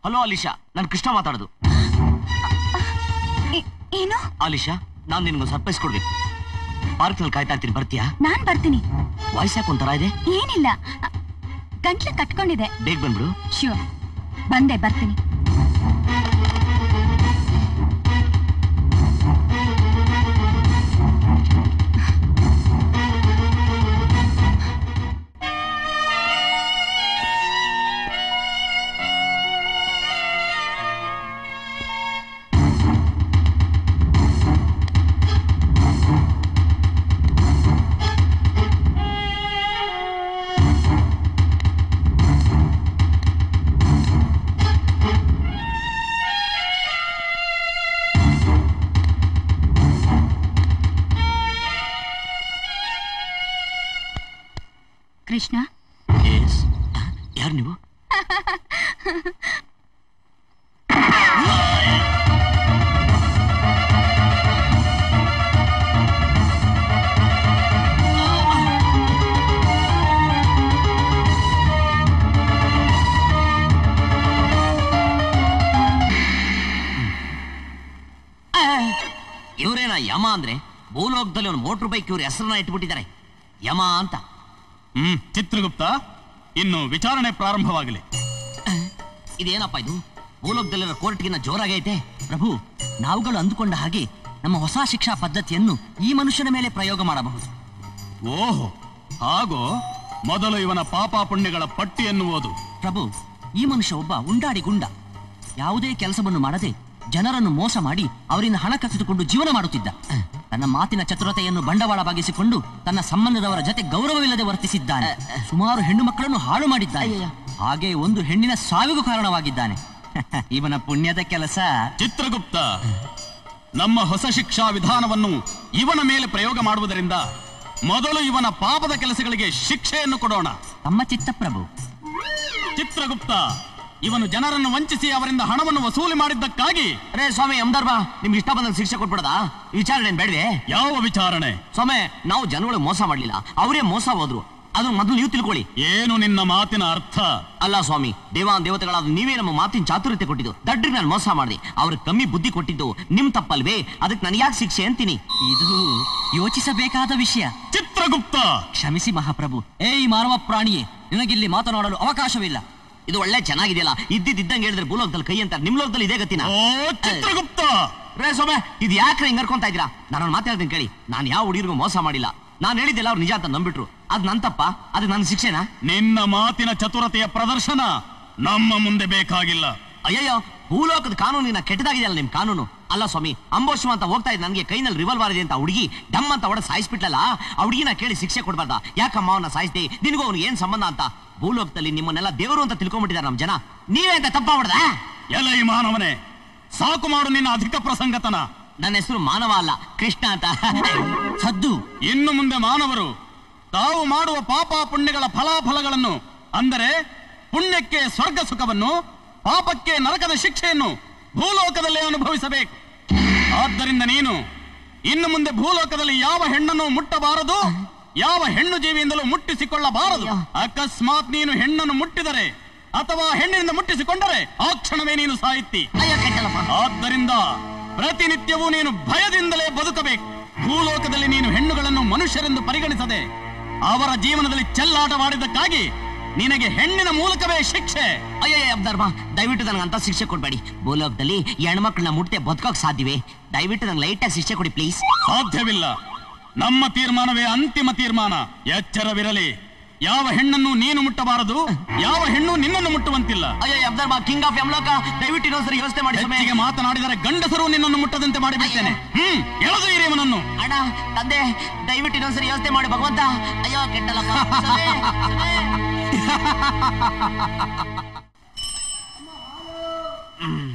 S3: ಹಲೋ ಅಲಿಶಾ, ನಾನು ಕೃಷ್ಣ ಮಾತಾಡೋದು.
S6: ಏನು?
S3: ಅಲಿಶಾ, ನಾನು ನಿನ್ಗೆ ಸರ್ಪ್ರೈಸ್ ಕೊಡ್ಬೇಕು. ಪಾರ್ಕ್ ನಲ್ಲಿ ಕಾಯ್ತಾ ಇರ್ತೀನಿ, ಬರ್ತೀಯಾ?
S6: ನಾನ್ ಬರ್ತೀನಿ.
S3: ವಾಯ್ಸ್ ಯಾಕೆ ಒಂಥರ ಇದೆ?
S6: ಏನಿಲ್ಲ, ಗಂಟ್ಲು ಕಟ್ಕೊಂಡಿದೆ.
S3: ಬೇಗ ಬಂದ್ಬಿಡು.
S6: ಶ್ಯೂರ್, ಬರ್ತೀನಿ. ಕೃಷ್ಣ,
S3: ಯಾರು ನೀವು? ಇವರೇನಾ ಯಮ ಅಂದ್ರೆ? ಭೂಲೋಕದಲ್ಲಿ ಒಂದು ಮೋಟರ್ ಬೈಕ್ ಇವ್ರ ಹೆಸರನ್ನ ಇಟ್ಬಿಟ್ಟಿದ್ದಾರೆ, ಯಮ ಅಂತ.
S2: ಚಿತ್ರಗುಪ್ತ, ಇನ್ನು ವಿಚಾರಣೆ ಪ್ರಾರಂಭವಾಗಲಿ.
S3: ಇದೇನಪ್ಪ ಇದು? ಭೂಲೋಕದಲ್ಲಿರೋ ಕೋರ್ಟ್ಗಿನ್ನ ಜೋರಾಗೈತೆ. ಪ್ರಭು, ನಾವುಗಳು ಅಂದುಕೊಂಡ ಹಾಗೆ ನಮ್ಮ ಹೊಸ ಶಿಕ್ಷಾ ಪದ್ಧತಿಯನ್ನು ಈ ಮನುಷ್ಯನ ಮೇಲೆ ಪ್ರಯೋಗ ಮಾಡಬಹುದು.
S2: ಓಹೋ, ಹಾಗೋ? ಮೊದಲು ಇವನ ಪಾಪ ಪುಣ್ಯಗಳ ಪಟ್ಟಿ ಎನ್ನುವುದು.
S3: ಪ್ರಭು, ಈ ಮನುಷ್ಯ ಒಬ್ಬ ಉಂಡಾಡಿ ಗುಂಡ. ಯಾವುದೇ ಕೆಲಸವನ್ನು ಮಾಡದೆ ಜನರನ್ನು ಮೋಸ ಮಾಡಿ ಅವರಿಂದ ಹಣ ಕಸಿದುಕೊಂಡು ಜೀವನ ಮಾಡುತ್ತಿದ್ದ. ತನ್ನ ಮಾತಿನ ಚತುರತೆಯನ್ನು ಬಂಡವಾಳವಾಗಿಸಿಕೊಂಡು ತನ್ನ ಸಂಬಂಧದವರ ಜೊತೆ ಗೌರವವಿಲ್ಲದೆ ವರ್ತಿಸಿದ್ದಾನೆ. ಸುಮಾರು ಹೆಣ್ಣು ಮಕ್ಕಳನ್ನು ಹಾಳು ಮಾಡಿದ್ದಾನೆ. ಹಾಗೆ ಒಂದು ಹೆಣ್ಣಿನ ಸಾವಿಗೂ ಕಾರಣವಾಗಿದ್ದಾನೆ. ಇವನ ಪುಣ್ಯದ ಕೆಲಸ.
S2: ಚಿತ್ರಗುಪ್ತ, ನಮ್ಮ ಹೊಸ ಶಿಕ್ಷಾ ವಿಧಾನವನ್ನು ಇವನ ಮೇಲೆ ಪ್ರಯೋಗ ಮಾಡುವುದರಿಂದ ಮೊದಲು ಇವನ ಪಾಪದ ಕೆಲಸಗಳಿಗೆ ಶಿಕ್ಷೆಯನ್ನು ಕೊಡೋಣ.
S3: ತಮ್ಮ ಚಿತ್ತ ಪ್ರಭು.
S2: ಚಿತ್ರಗುಪ್ತ, ಇವನು ಜನರನ್ನು ವಂಚಿಸಿ ಅವರಿಂದ ಹಣವನ್ನು ವಸೂಲಿ ಮಾಡಿದ್ದಕ್ಕಾಗಿ.
S3: ಅರೇ ಸ್ವಾಮಿ ಯಮಧರ್ಮ, ನಿಮ್ಗೆ ಇಷ್ಟ ಬಂದಾಗ ಶಿಕ್ಷೆ ಕೊಟ್ಬಿಡದ? ವಿಚಾರಣೆ ಬೇಡವೆ?
S2: ಯಾವ ವಿಚಾರಣೆ?
S3: ಸ್ವಾಮಿ, ನಾವು ಜನಗಳಿಗೆ ಮೋಸ ಮಾಡ್ಲಿಲ್ಲ, ಅವರೇ ಮೋಸ ಹೋದ್ರು. ಅದನ್ನ ಮೊದಲು ನೀವು ತಿಳ್ಕೊಳ್ಳಿ.
S2: ಏನು ನಿನ್ನ ಮಾತಿನ ಅರ್ಥ?
S3: ಅಲ್ಲ ಸ್ವಾಮಿ, ದೇವಾನ್ ದೇವತೆಗಳಾದ ನೀವೇ ನಮ್ಮ ಮಾತಿನ ಚಾತುರ್ಯತೆ ಕೊಟ್ಟಿದ್ದು. ದಡ್ರಿಗೆ ನಾನು ಮೋಸ ಮಾಡಿದೆ, ಅವ್ರಿಗೆ ಕಮ್ಮಿ ಬುದ್ಧಿ ಕೊಟ್ಟಿದ್ದು ನಿಮ್ ತಪ್ಪಲ್ವೇ? ಅದಕ್ಕೆ ನನಗೆ ಯಾಕೆ ಶಿಕ್ಷೆ ಅಂತೀನಿ? ಇದು ಯೋಚಿಸಬೇಕಾದ ವಿಷಯ.
S2: ಚಿತ್ರಗುಪ್ತ,
S3: ಕ್ಷಮಿಸಿ ಮಹಾಪ್ರಭು. ಈ ಮಾನವ ಪ್ರಾಣಿಯೇ, ನಿನಗಿಲ್ಲಿ ಮಾತನಾಡಲು ಅವಕಾಶವಿಲ್ಲ. ಇದು ಒಳ್ಳೆ ಚೆನ್ನಾಗಿದೆಯಲ್ಲ, ಇದ್ದಂಗೆ ಹೇಳಿದ್ರೆ ಭೂಲೋಕದಲ್ಲಿ ಕೈ ಅಂತ, ನಿಮ್ ಲೋಕದಲ್ಲಿ ಇದೇ ಗತಿನ?
S2: ಚಿತ್ರಗುಪ್ತ,
S3: ರೇ ಸೊಮೆ, ಇದು ಯಾಕ್ರೆ ಹಿಂಗ್ ಅರ್ಕೊಂತ ಇದ್ದೀರಾ? ನಾನು ಮಾತಾಡ್ತೀನಿ ಕೇಳಿ. ನಾನು ಯಾವ ಹುಡುಗಿರಿಗೂ ಮೋಸ ಮಾಡಿಲ್ಲ. ನಾನು ಹೇಳಿದ್ದೆಲ್ಲ ಅವ್ರು ನಿಜ ಅಂತ ನಂಬಿಟ್ರು. ಅದ್ ನನ್ ತಪ್ಪ? ಅದು ನನ್ನ ಶಿಕ್ಷೆನಾ?
S2: ನಿನ್ನ ಮಾತಿನ ಚತುರತೆಯ ಪ್ರದರ್ಶನ ನಮ್ಮ ಮುಂದೆ ಬೇಕಾಗಿಲ್ಲ.
S3: ಅಯ್ಯಯ್ಯೋ, ಭೂಲೋಕದ ಕಾನೂನಿನ ಕೆಟ್ಟದಾಗಿದೆಯಲ್ಲ ನಿಮ್ ಕಾನೂನು. ಅಲ್ಲ ಸ್ವಾಮಿ, ಅಂಬೋಷ್ ಅಂತ ಹೋಗ್ತಾ ಇದ್ದ ನನಗೆ ಕೈನಲ್ಲಿ ರಿವಾಲ್ವರ್ ಇದೆ ಅಂತ ಹುಡುಗಿ ಡಮ್ ಅಂತ ಹೊಡೆದು ಸಾಯಿಸ್ಬಿಟ್ಲಲ್ಲ, ಆ ಹುಡುಗಿನ ಕೇಳಿ ಶಿಕ್ಷೆ ಕೊಡ್ಬಾರ್ದ? ಯಾಕಮ್ಮ ಅವನ್ನ ಸಾಯಿಸ್ದೆ, ನಿನಗೂ ಅವ್ನಿಗೆ ಏನ್ ಸಂಬಂಧ ಅಂತ? ಭೂಲೋಕದಲ್ಲಿ ನಿಮ್ಮನ್ನೆಲ್ಲ ದೇವರು ಅಂತ ತಿಳ್ಕೊಂಡ್ಬಿಟ್ಟಿದ್ದಾರೆ ನಮ್ ಜನ. ನೀವೇ ಅಂತ ತಪ್ಪ ಹೊಡೆದ?
S2: ಎಲ್ಲ ಈ ಮಾನವನೇ, ಸಾಕು ಮಾಡು ನಿನ್ನ ಅಧಿಕ ಪ್ರಸಂಗತನ.
S3: ನನ್ನ ಹೆಸರು ಮಾನವ ಅಲ್ಲ, ಕೃಷ್ಣ ಅಂತ. ಸದ್ದು.
S2: ಇನ್ನು ಮುಂದೆ ಮಾನವರು ತಾವು ಮಾಡುವ ಪಾಪ ಪುಣ್ಯಗಳ ಫಲಾಫಲಗಳನ್ನು, ಅಂದರೆ ಪುಣ್ಯಕ್ಕೆ ಸ್ವರ್ಗ ಸುಖವನ್ನು, ಪಾಪಕ್ಕೆ ನರಕದ ಶಿಕ್ಷೆಯನ್ನು ಭೂಲೋಕದಲ್ಲೇ ಅನುಭವಿಸಬೇಕು. ಆದ್ದರಿಂದ ನೀನು ಇನ್ನು ಮುಂದೆ ಭೂಲೋಕದಲ್ಲಿ ಯಾವ ಹೆಣ್ಣನ್ನು ಮುಟ್ಟಬಾರದು, ಯಾವ ಹೆಣ್ಣು ಜೀವಿಯಿಂದಲೂ ಮುಟ್ಟಿಸಿಕೊಳ್ಳಬಾರದು. ಅಕಸ್ಮಾತ್ ನೀನು ಹೆಣ್ಣನ್ನು ಮುಟ್ಟಿದರೆ ಅಥವಾ ಹೆಣ್ಣಿನಿಂದ ಮುಟ್ಟಿಸಿಕೊಂಡರೆ ಆ ಕ್ಷಣವೇ ನೀನು ಸಾಯುತ್ತಿ. ಆದ್ದರಿಂದ ಪ್ರತಿನಿತ್ಯವೂ ನೀನು ಭಯದಿಂದಲೇ ಬದುಕಬೇಕು. ಭೂಲೋಕದಲ್ಲಿ ನೀನು ಹೆಣ್ಣುಗಳನ್ನು ಮನುಷ್ಯರೆಂದು ಪರಿಗಣಿಸದೆ ಅವರ ಜೀವನದಲ್ಲಿ ಚೆಲ್ಲಾಟವಾಡಿದ್ದಕ್ಕಾಗಿ ನಿನಗೆ ಹೆಣ್ಣಿನ ಮೂಲಕವೇ ಶಿಕ್ಷೆ.
S3: ಅಯ್ಯಯ್ಯ ಧರ್ಮ, ದಯವಿಟ್ಟು ನನಗಂತ ಶಿಕ್ಷೆ ಕೊಡ್ಬೇಡಿ. ಭೂಲೋಕದಲ್ಲಿ ಹೆಣ್ಮಕ್ಳನ್ನ ಮುಟ್ಟೆ ಬದುಕೋಕ್ ಸಾಧ್ಯವೇ? ದಯವಿಟ್ಟು ನಂಗೆ ಲೈಟಾಗಿ ಶಿಕ್ಷೆ ಕೊಡಿ ಪ್ಲೀಸ್.
S2: ಸಾಧ್ಯವಿಲ್ಲ. ನಮ್ಮ ತೀರ್ಮಾನವೇ ಅಂತಿಮ ತೀರ್ಮಾನ. ಎಚ್ಚರವಿರಲಿ, ಯಾವ ಹೆಣ್ಣನ್ನು ನೀನು ಮುಟ್ಟಬಾರದು, ಯಾವ ಹೆಣ್ಣು ನಿನ್ನನ್ನು ಮುಟ್ಟುವಂತಿಲ್ಲ.
S3: ಅಯ್ಯೋ ಯಮಧರ್ಮ, ಕಿಂಗ್ ಆಫ್ ಯಮಲೋಕ, ದಯವಿಟ್ಟು ಇನ್ನೊಂದ್ಸರಿ ಯೋಚನೆ ಮಾಡಿ.
S2: ಹೆಚ್ಚಿಗೆ ಮಾತನಾಡಿದರೆ ಗಂಡಸರು ನಿನ್ನನ್ನು ಮುಟ್ಟದಂತೆ ಮಾಡಿಬಿಡ್ತೇನೆ. ಎಳೆದು ಹಿರಿಯವನನ್ನು.
S3: ಅಣ್ಣ, ತಂದೆ, ದಯವಿಟ್ಟು ಇನ್ನೊಂದ್ಸರಿ ಯೋಚನೆ ಮಾಡಿ ಭಗವಂತ. ಅಯ್ಯೋ ಕೆಟ್ಟಲ್ಲಪ್ಪ.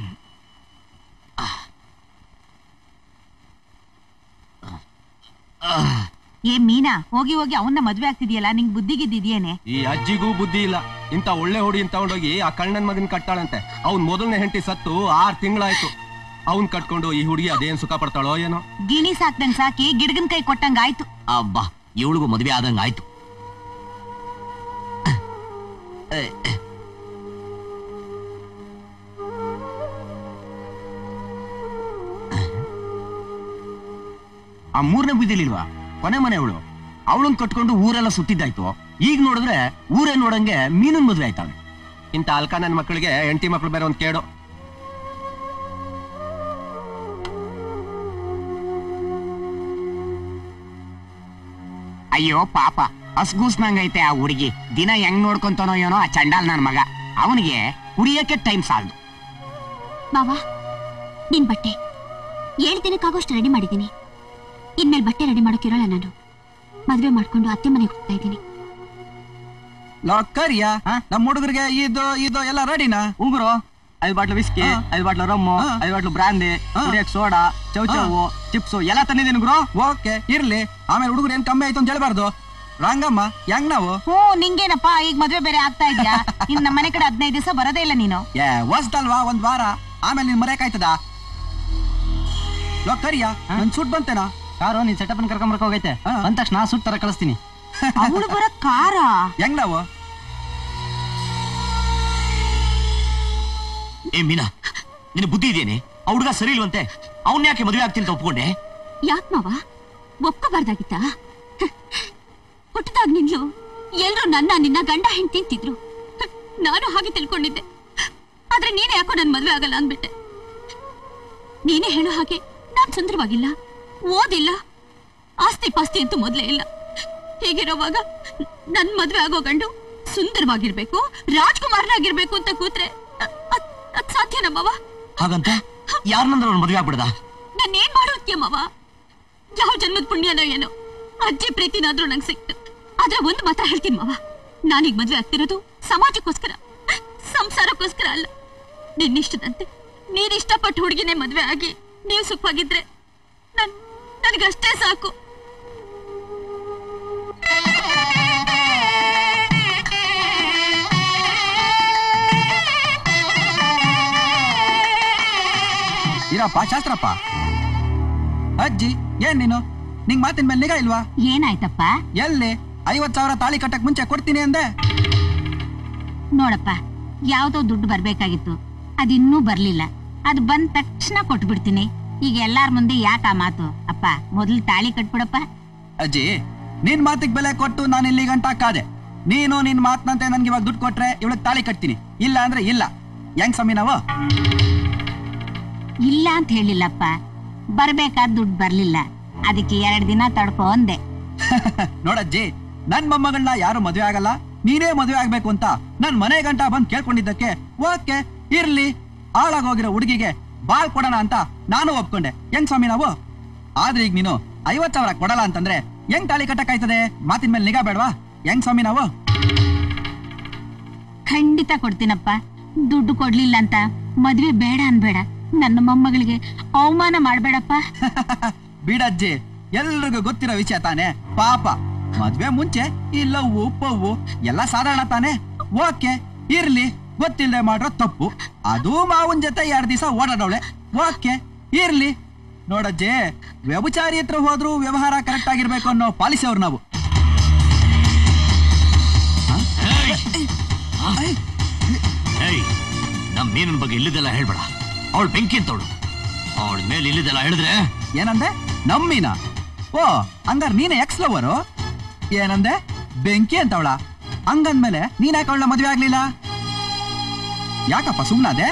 S6: ಏ ಮೀನಾ, ಹೋಗಿ ಹೋಗಿ ಅವನ್ನ ಮದ್ವೆ ಆಗ್ತಿದ್ಯಲ್ಲ, ನಿಂಗ್ ಬುದ್ಧಿಗಿದ್ದೇನೆ?
S5: ಈ ಅಜ್ಜಿಗೂ ಬುದ್ಧಿ ಇಲ್ಲ. ಇಂತ ಒಳ್ಳೆ ಹುಡುಗಿನ ತಗೊಂಡೋಗಿ ಆ ಕಣ್ಣನ್ ಮಗನ್ ಕಟ್ಟಾಳಂತೆ. ಅವ್ನ್ ಮೊದಲನೇ ಹೆಂಡತಿ ಸತ್ತು 6 ತಿಂಗಳಾಯ್ತು. ಅವ್ನ್ ಕಟ್ಕೊಂಡು ಈ ಹುಡುಗಿ ಅದೇನ್ ಸುಖ ಪಡ್ತಾಳೋ ಏನೋ.
S6: ಗಿಣಿ ಸಾಕ್ದಂಗ್ ಸಾಕಿ ಗಿಡಗನ್ ಕೈ ಕೊಟ್ಟಂಗ ಆಯ್ತು.
S3: ಅಬ್ಬಾ, ಇವಳಿಗೂ ಮದ್ವೆ ಆದಂಗ ಆಯ್ತು.
S9: ಆ 3ನೇ ಬೀದಿಲಿಲ್ವಾ ಕೊನೆ ಮನೆ ಅವಳನ್ ಕಟ್ಕೊಂಡು ಊರೆಲ್ಲ ಸುತ್ತಿದ್ದಾಯ್ತು. ಈಗ ನೋಡಿದ್ರೆ ಊರೇ ನೋಡಂಗೆ ಮೀನನ್ ಮದ್ವೆ ಆಯ್ತಾವೆ.
S5: ಇಂತ ಅಲ್ಕ ನನ್ ಮಕ್ಕಳಿಗೆ ಹೆಂಡತಿ ಮಕ್ಳು ಬೇರೆ ಒಂದ್ ಕೇಡು.
S9: ಅಯ್ಯೋ ಪಾಪ, ಹಸ್ಗೂಸ್ನಂಗೈತೆ ಆ ಹುಡುಗಿ. ದಿನ ಹೆಂಗ್ ನೋಡ್ಕೊಂತಾನೋ ಏನೋ ಆ ಚಂಡಾಲ್ ನನ್ ಮಗ. ಅವನಿಗೆ ಕುಡಿಯಕ್ಕೆ ಟೈಮ್ ಸಾಲದು.
S10: ಮಾವ, ನಿನ್ ಬಟ್ಟೆ 7 ದಿನಕ್ಕಾಗೋಷ್ಟು ರೆಡಿ ಮಾಡಿದ್ದೀನಿ. ಇನ್ಮೇಲೆ ಬಟ್ಟೆ ರೆಡಿ ಮಾಡೋಕಿರೋಲ್ಲ. ನಾನು ಮದ್ವೆ ಮಾಡ್ಕೊಂಡು ಅತ್ತೆ ಮನೆಗೆ ಹೋಗ್ತಾ ಇದ್ದೀನಿ.
S9: ಲಾಕರಿಯಾ ನಮ್ ಹುಡುಗರಿಗೆ ಇದು ಎಲ್ಲ ರೆಡಿನಾ? ಉಂಗುರು, 5 bottle whisky, 5 bottle rum, 5 bottle brandy, ಕುಡಿಯಕ್ ಸೋಡಾ, ಚೌಚೌವು, ಚಿಪ್ಸು ಎಲ್ಲ ತಂದಿದ್ದೀನಿ ಗುರು. ಓಕೆ ಇರ್ಲಿ. ಆಮೇಲೆ ಹುಡುಗರು ಏನ್ ಕಮ್ಮಿ ಆಯ್ತು ಅಂತ ಹೇಳ್ಬಾರ್ದು. ರಂಗಮ್ಮ, ಹೆಂಗ್ ನಾವು?
S6: ನಿಂಗೇನಪ್ಪ, ಈಗ ಮದ್ವೆ ಬೇರೆ ಆಗ್ತಾ ಇದ್ಯಾ? ಇನ್ ನಮ್ಮ ಮನೆ ಕಡೆ 15 ದಿವಸ ಬರೋದೇ ಇಲ್ಲ ನೀನು.
S9: ಹೊಸ್ದಲ್ವಾ, 1 ವಾರ. ಆಮೇಲೆ ನೀನ್ ಮರೆಯಕ್ಕಾಯ್ತದ? ಲಾಕರಿಯಾ ನನ್ ಸೂಟ್ ಬಂತೇನಾ? ಕಾರು ನೀನ್ ಸೆಟಪ್ ಕರ್ಕೊಂಬರ್ಕ ಹೋಗೈತೆ. ಅಂದ ತಕ್ಷಣ ಸೂಟ್ ತರ ಕಳಿಸ್ತೀನಿ.
S6: ಅವಳು ಬರ ಕಾರ
S9: ಹೆಂಗ್ ನಾವು?
S3: ಏ ಮೀನಾ, ನಿನ್ ಬುದ್ಧಿ ಇದೆಯೇನೆ? ಆ ಹುಡುಗ ಸರಿ ಇಲ್ವಂತೆ, ಅವನ್ ಯಾಕೆ ಮದುವೆ ಆಗ್ತೀನಿ ಅಂತ ಒಪ್ಕೊಂಡೆ?
S10: ಯಾಕೆ ಮಾವ, ಒಪ್ಕೋಬಾರ್ದಾಗಿತ್ತ? ಹುಟ್ಟದಾಗ ನಿನ್ಲು ಎಲ್ರು ನಿನ್ನ ಗಂಡ ಹೆಂಡ್ತಿ ತಿಂತಿದ್ರು. ನಾನು ಹಾಗೆ ತಿಳ್ಕೊಂಡಿದ್ದೆ. ಆದ್ರೆ ನೀನೇ ಯಾಕೋ ನನ್ ಮದ್ವೆ ಆಗಲ್ಲ ಅಂದ್ಬಿಟ್ಟೆ. ನೀನೇ ಹೇಳೋ ಹಾಗೆ ನಾನ್ ಸುಂದರವಾಗಿಲ್ಲ, ಓದಿಲ್ಲ, ಆಸ್ತಿ ಪಾಸ್ತಿ ಅಂತೂ ಮೊದ್ಲೇ ಇಲ್ಲ. ಹೀಗಿರೋವಾಗ ನನ್ ಮದ್ವೆ ಆಗೋ ಗಂಡು ಸುಂದರವಾಗಿರ್ಬೇಕು, ರಾಜ್ಕುಮಾರನಾಗಿರ್ಬೇಕು ಅಂತ ಕೂತ್ರೆ ಅದ್ ಸಾಧ್ಯನಾ ಮಾವ?
S3: ಹಾಗಂತ ಯಾರನ್ನಂದ್ರೆ ಅವ್ನು ಮದ್ವೆ ಆಗ್ಬಿಡದ?
S10: ನಾನೇನ್ ಮಾಡೋದ್ಯ ಮಾವ? ಯಾವ ಜನ್ಮದ ಪುಣ್ಯನೋ ಏನೋ ಅಜ್ಜಿ ಪ್ರೀತಿನಾದ್ರೂ ನಂಗೆ ಸಿಕ್ತು. ಆದ್ರೆ ಒಂದು ಮಾತ್ರ ಹೇಳ್ತೀನಿ ಮಾವ, ನಾನೀಗ ಮದ್ವೆ ಆಗ್ತಿರೋದು ಸಮಾಜಕ್ಕೋಸ್ಕರ, ಸಂಸಾರಕ್ಕೋಸ್ಕರ ಅಲ್ಲ. ನಿನ್ನಿಷ್ಟದಂತೆ ನೀನ್ ಇಷ್ಟಪಟ್ಟು ಹುಡುಗಿನೇ ಮದ್ವೆ ಆಗಿ ನೀವು ಸುಖವಾಗಿದ್ರೆ ನನಗಷ್ಟೇ ಸಾಕು.
S9: ಇರಪ್ಪ ಶಾಸ್ತ್ರಪ್ಪ. ಅಜ್ಜಿ ಏನ್ ನೀನು, ನಿಂಗ್ ಮಾತಿನ ಮೇಲೆ ನಿಗಾ ಇಲ್ವಾ?
S6: ಏನಾಯ್ತಪ್ಪ?
S9: ಎಲ್ಲಿ 50,000 ತಾಳಿ ಕಟ್ಟಕ್ ಮುಂಚೆ ಕೊಡ್ತೀನಿ ಅಂದೆ.
S6: ನೋಡಪ್ಪ, ಯಾವ್ದೋ ದುಡ್ಡು ಬರ್ಬೇಕಾಗಿತ್ತು, ಅದಿನ್ನೂ ಬರ್ಲಿಲ್ಲ. ಅದು ಬಂದ ತಕ್ಷಣ ಕೊಟ್ಬಿಡ್ತೀನಿ. ಈಗ ಎಲ್ಲಾರ ಮುಂದೆ ಯಾಕ ಆ ಮಾತು? ಅಪ್ಪ, ಮೊದಲು ತಾಳಿ ಕಟ್ಬಿಡಪ್ಪ.
S9: ಅಜ್ಜಿ, ನಿನ್ ಮಾತಿಗೆ ಬೆಲೆ ಕೊಟ್ಟು ನಾನು ಇಲ್ಲಿ ಗಂಟ ಕಾದೆ. ನೀನು ನಿನ್ ಮಾತನಂತೆ ನನ್ಗೆ ಇವಾಗ ದುಡ್ಡು ಕೊಟ್ರೆ ಇವಳಿಗೆ ತಾಳಿ ಕಟ್ತೀನಿ, ಇಲ್ಲ ಅಂದ್ರೆ ಇಲ್ಲ. ಹೆಂಗ್ ಸ್ವಾಮಿ ನಾವು?
S6: ಇಲ್ಲ ಅಂತ ಹೇಳಿಲ್ಲಪ್ಪ, ಬರ್ಬೇಕಾದ ದುಡ್ಡು ಬರ್ಲಿಲ್ಲ, ಅದಕ್ಕೆ 2 ದಿನ ತಡ್ಕೊ ಅಂದೆ.
S9: ನೋಡಜ್ಜಿ, ನನ್ ಮೊಮ್ಮಗಳನ್ನ ಯಾರು ಮದ್ವೆ ಆಗಲ್ಲ, ನೀನೇ ಮದ್ವೆ ಆಗ್ಬೇಕು ಅಂತ ನನ್ ಮನೆ ಗಂಟ ಬಂದ್ ಕೇಳ್ಕೊಂಡಿದ್ದಕ್ಕೆ ಓಕೆ ಇರ್ಲಿ, ಹಾಳಾಗೋಗಿರೋ ಹುಡುಗಿಗೆ ಬಾಳ್ ಕೊಡೋಣ ಅಂತ ನಾನು ಒಪ್ಕೊಂಡೆ. ಹೆಂಗ್ ಸ್ವಾಮಿ ನಾವು? ಆದ್ರೆ ಈಗ ನೀನು 50,000 ಕೊಡಲ್ಲ ಅಂತಂದ್ರೆ ಹೆಂಗ್ ತಾಳಿ ಕಟ್ಟಕ್ಕಾಯ್ತದೆ? ಮಾತಿನ ಮೇಲೆ ನಿಗಾ ಬೇಡವಾ? ಹೆಂಗ್ ಸ್ವಾಮಿ ನಾವು?
S6: ಖಂಡಿತ ಕೊಡ್ತೀನಪ್ಪ. ದುಡ್ಡು ಕೊಡ್ಲಿಲ್ಲ ಅಂತ ಮದ್ವೆ ಬೇಡ ಅನ್ಬೇಡ. ನನ್ನ ಮೊಮ್ಮಗಳಿಗೆ ಅವಮಾನ ಮಾಡ್ಬೇಡಪ್ಪ.
S9: ಬಿಡಜ್ಜಿ, ಎಲ್ರಿಗೂ ಗೊತ್ತಿರೋ ವಿಷಯ ತಾನೆ. ಪಾಪ ಮದ್ವೆ ಮುಂಚೆ ಈ ಲವ್ವು ಪವ್ವು ಎಲ್ಲ ಸಾಧಾರಣ ತಾನೆ. ಓಕೆ ಇರ್ಲಿ, ಗೊತ್ತಿಲ್ಲದೆ ಮಾಡ್ರೋ ತಪ್ಪು. ಅದು ಮಾವನ್ ಜೊತೆ 2 ದಿವಸ ಓಡಾಡವಳೆ. ಓಕೆ ಇರ್ಲಿ. ನೋಡಜ್ಜಿ, ವ್ಯಭಿಚಾರಿ ಹತ್ರ ಹೋದ್ರು ವ್ಯವಹಾರ ಕರೆಕ್ಟ್ ಆಗಿರ್ಬೇಕು ಅನ್ನೋ ಪಾಲಿಸಿ ಅವ್ರು ನಾವು.
S3: ನಮ್ ಮೀನನ್ ಬಗ್ಗೆ ಇಲ್ಲಿದೆಲ್ಲ ಹೇಳ್ಬೇಡ. ಅವಳು ಬೆಂಕಿ ಅಂತವಳು. ಅವಳ ಮೇಲೆ ಇಲ್ಲಿದೆಲ್ಲ ಹೇಳಿದ್ರೆ
S9: ಏನಂದೆ? ನಮ್ಮೀನ? ಓ, ಹಂಗಾರ ನೀನೆ ಎಕ್ಸ್ ಲವರು? ಏನಂದೆ? ಬೆಂಕಿ ಅಂತವಳ? ಹಂಗಂದ್ಮೇಲೆ ನೀನ್ ಯಾಕೆ ಅವಳ ಮದ್ವೆ ಆಗ್ಲಿಲ್ಲ? ಯಾಕಪ್ಪ ಸುಮ್ನಾದೆ?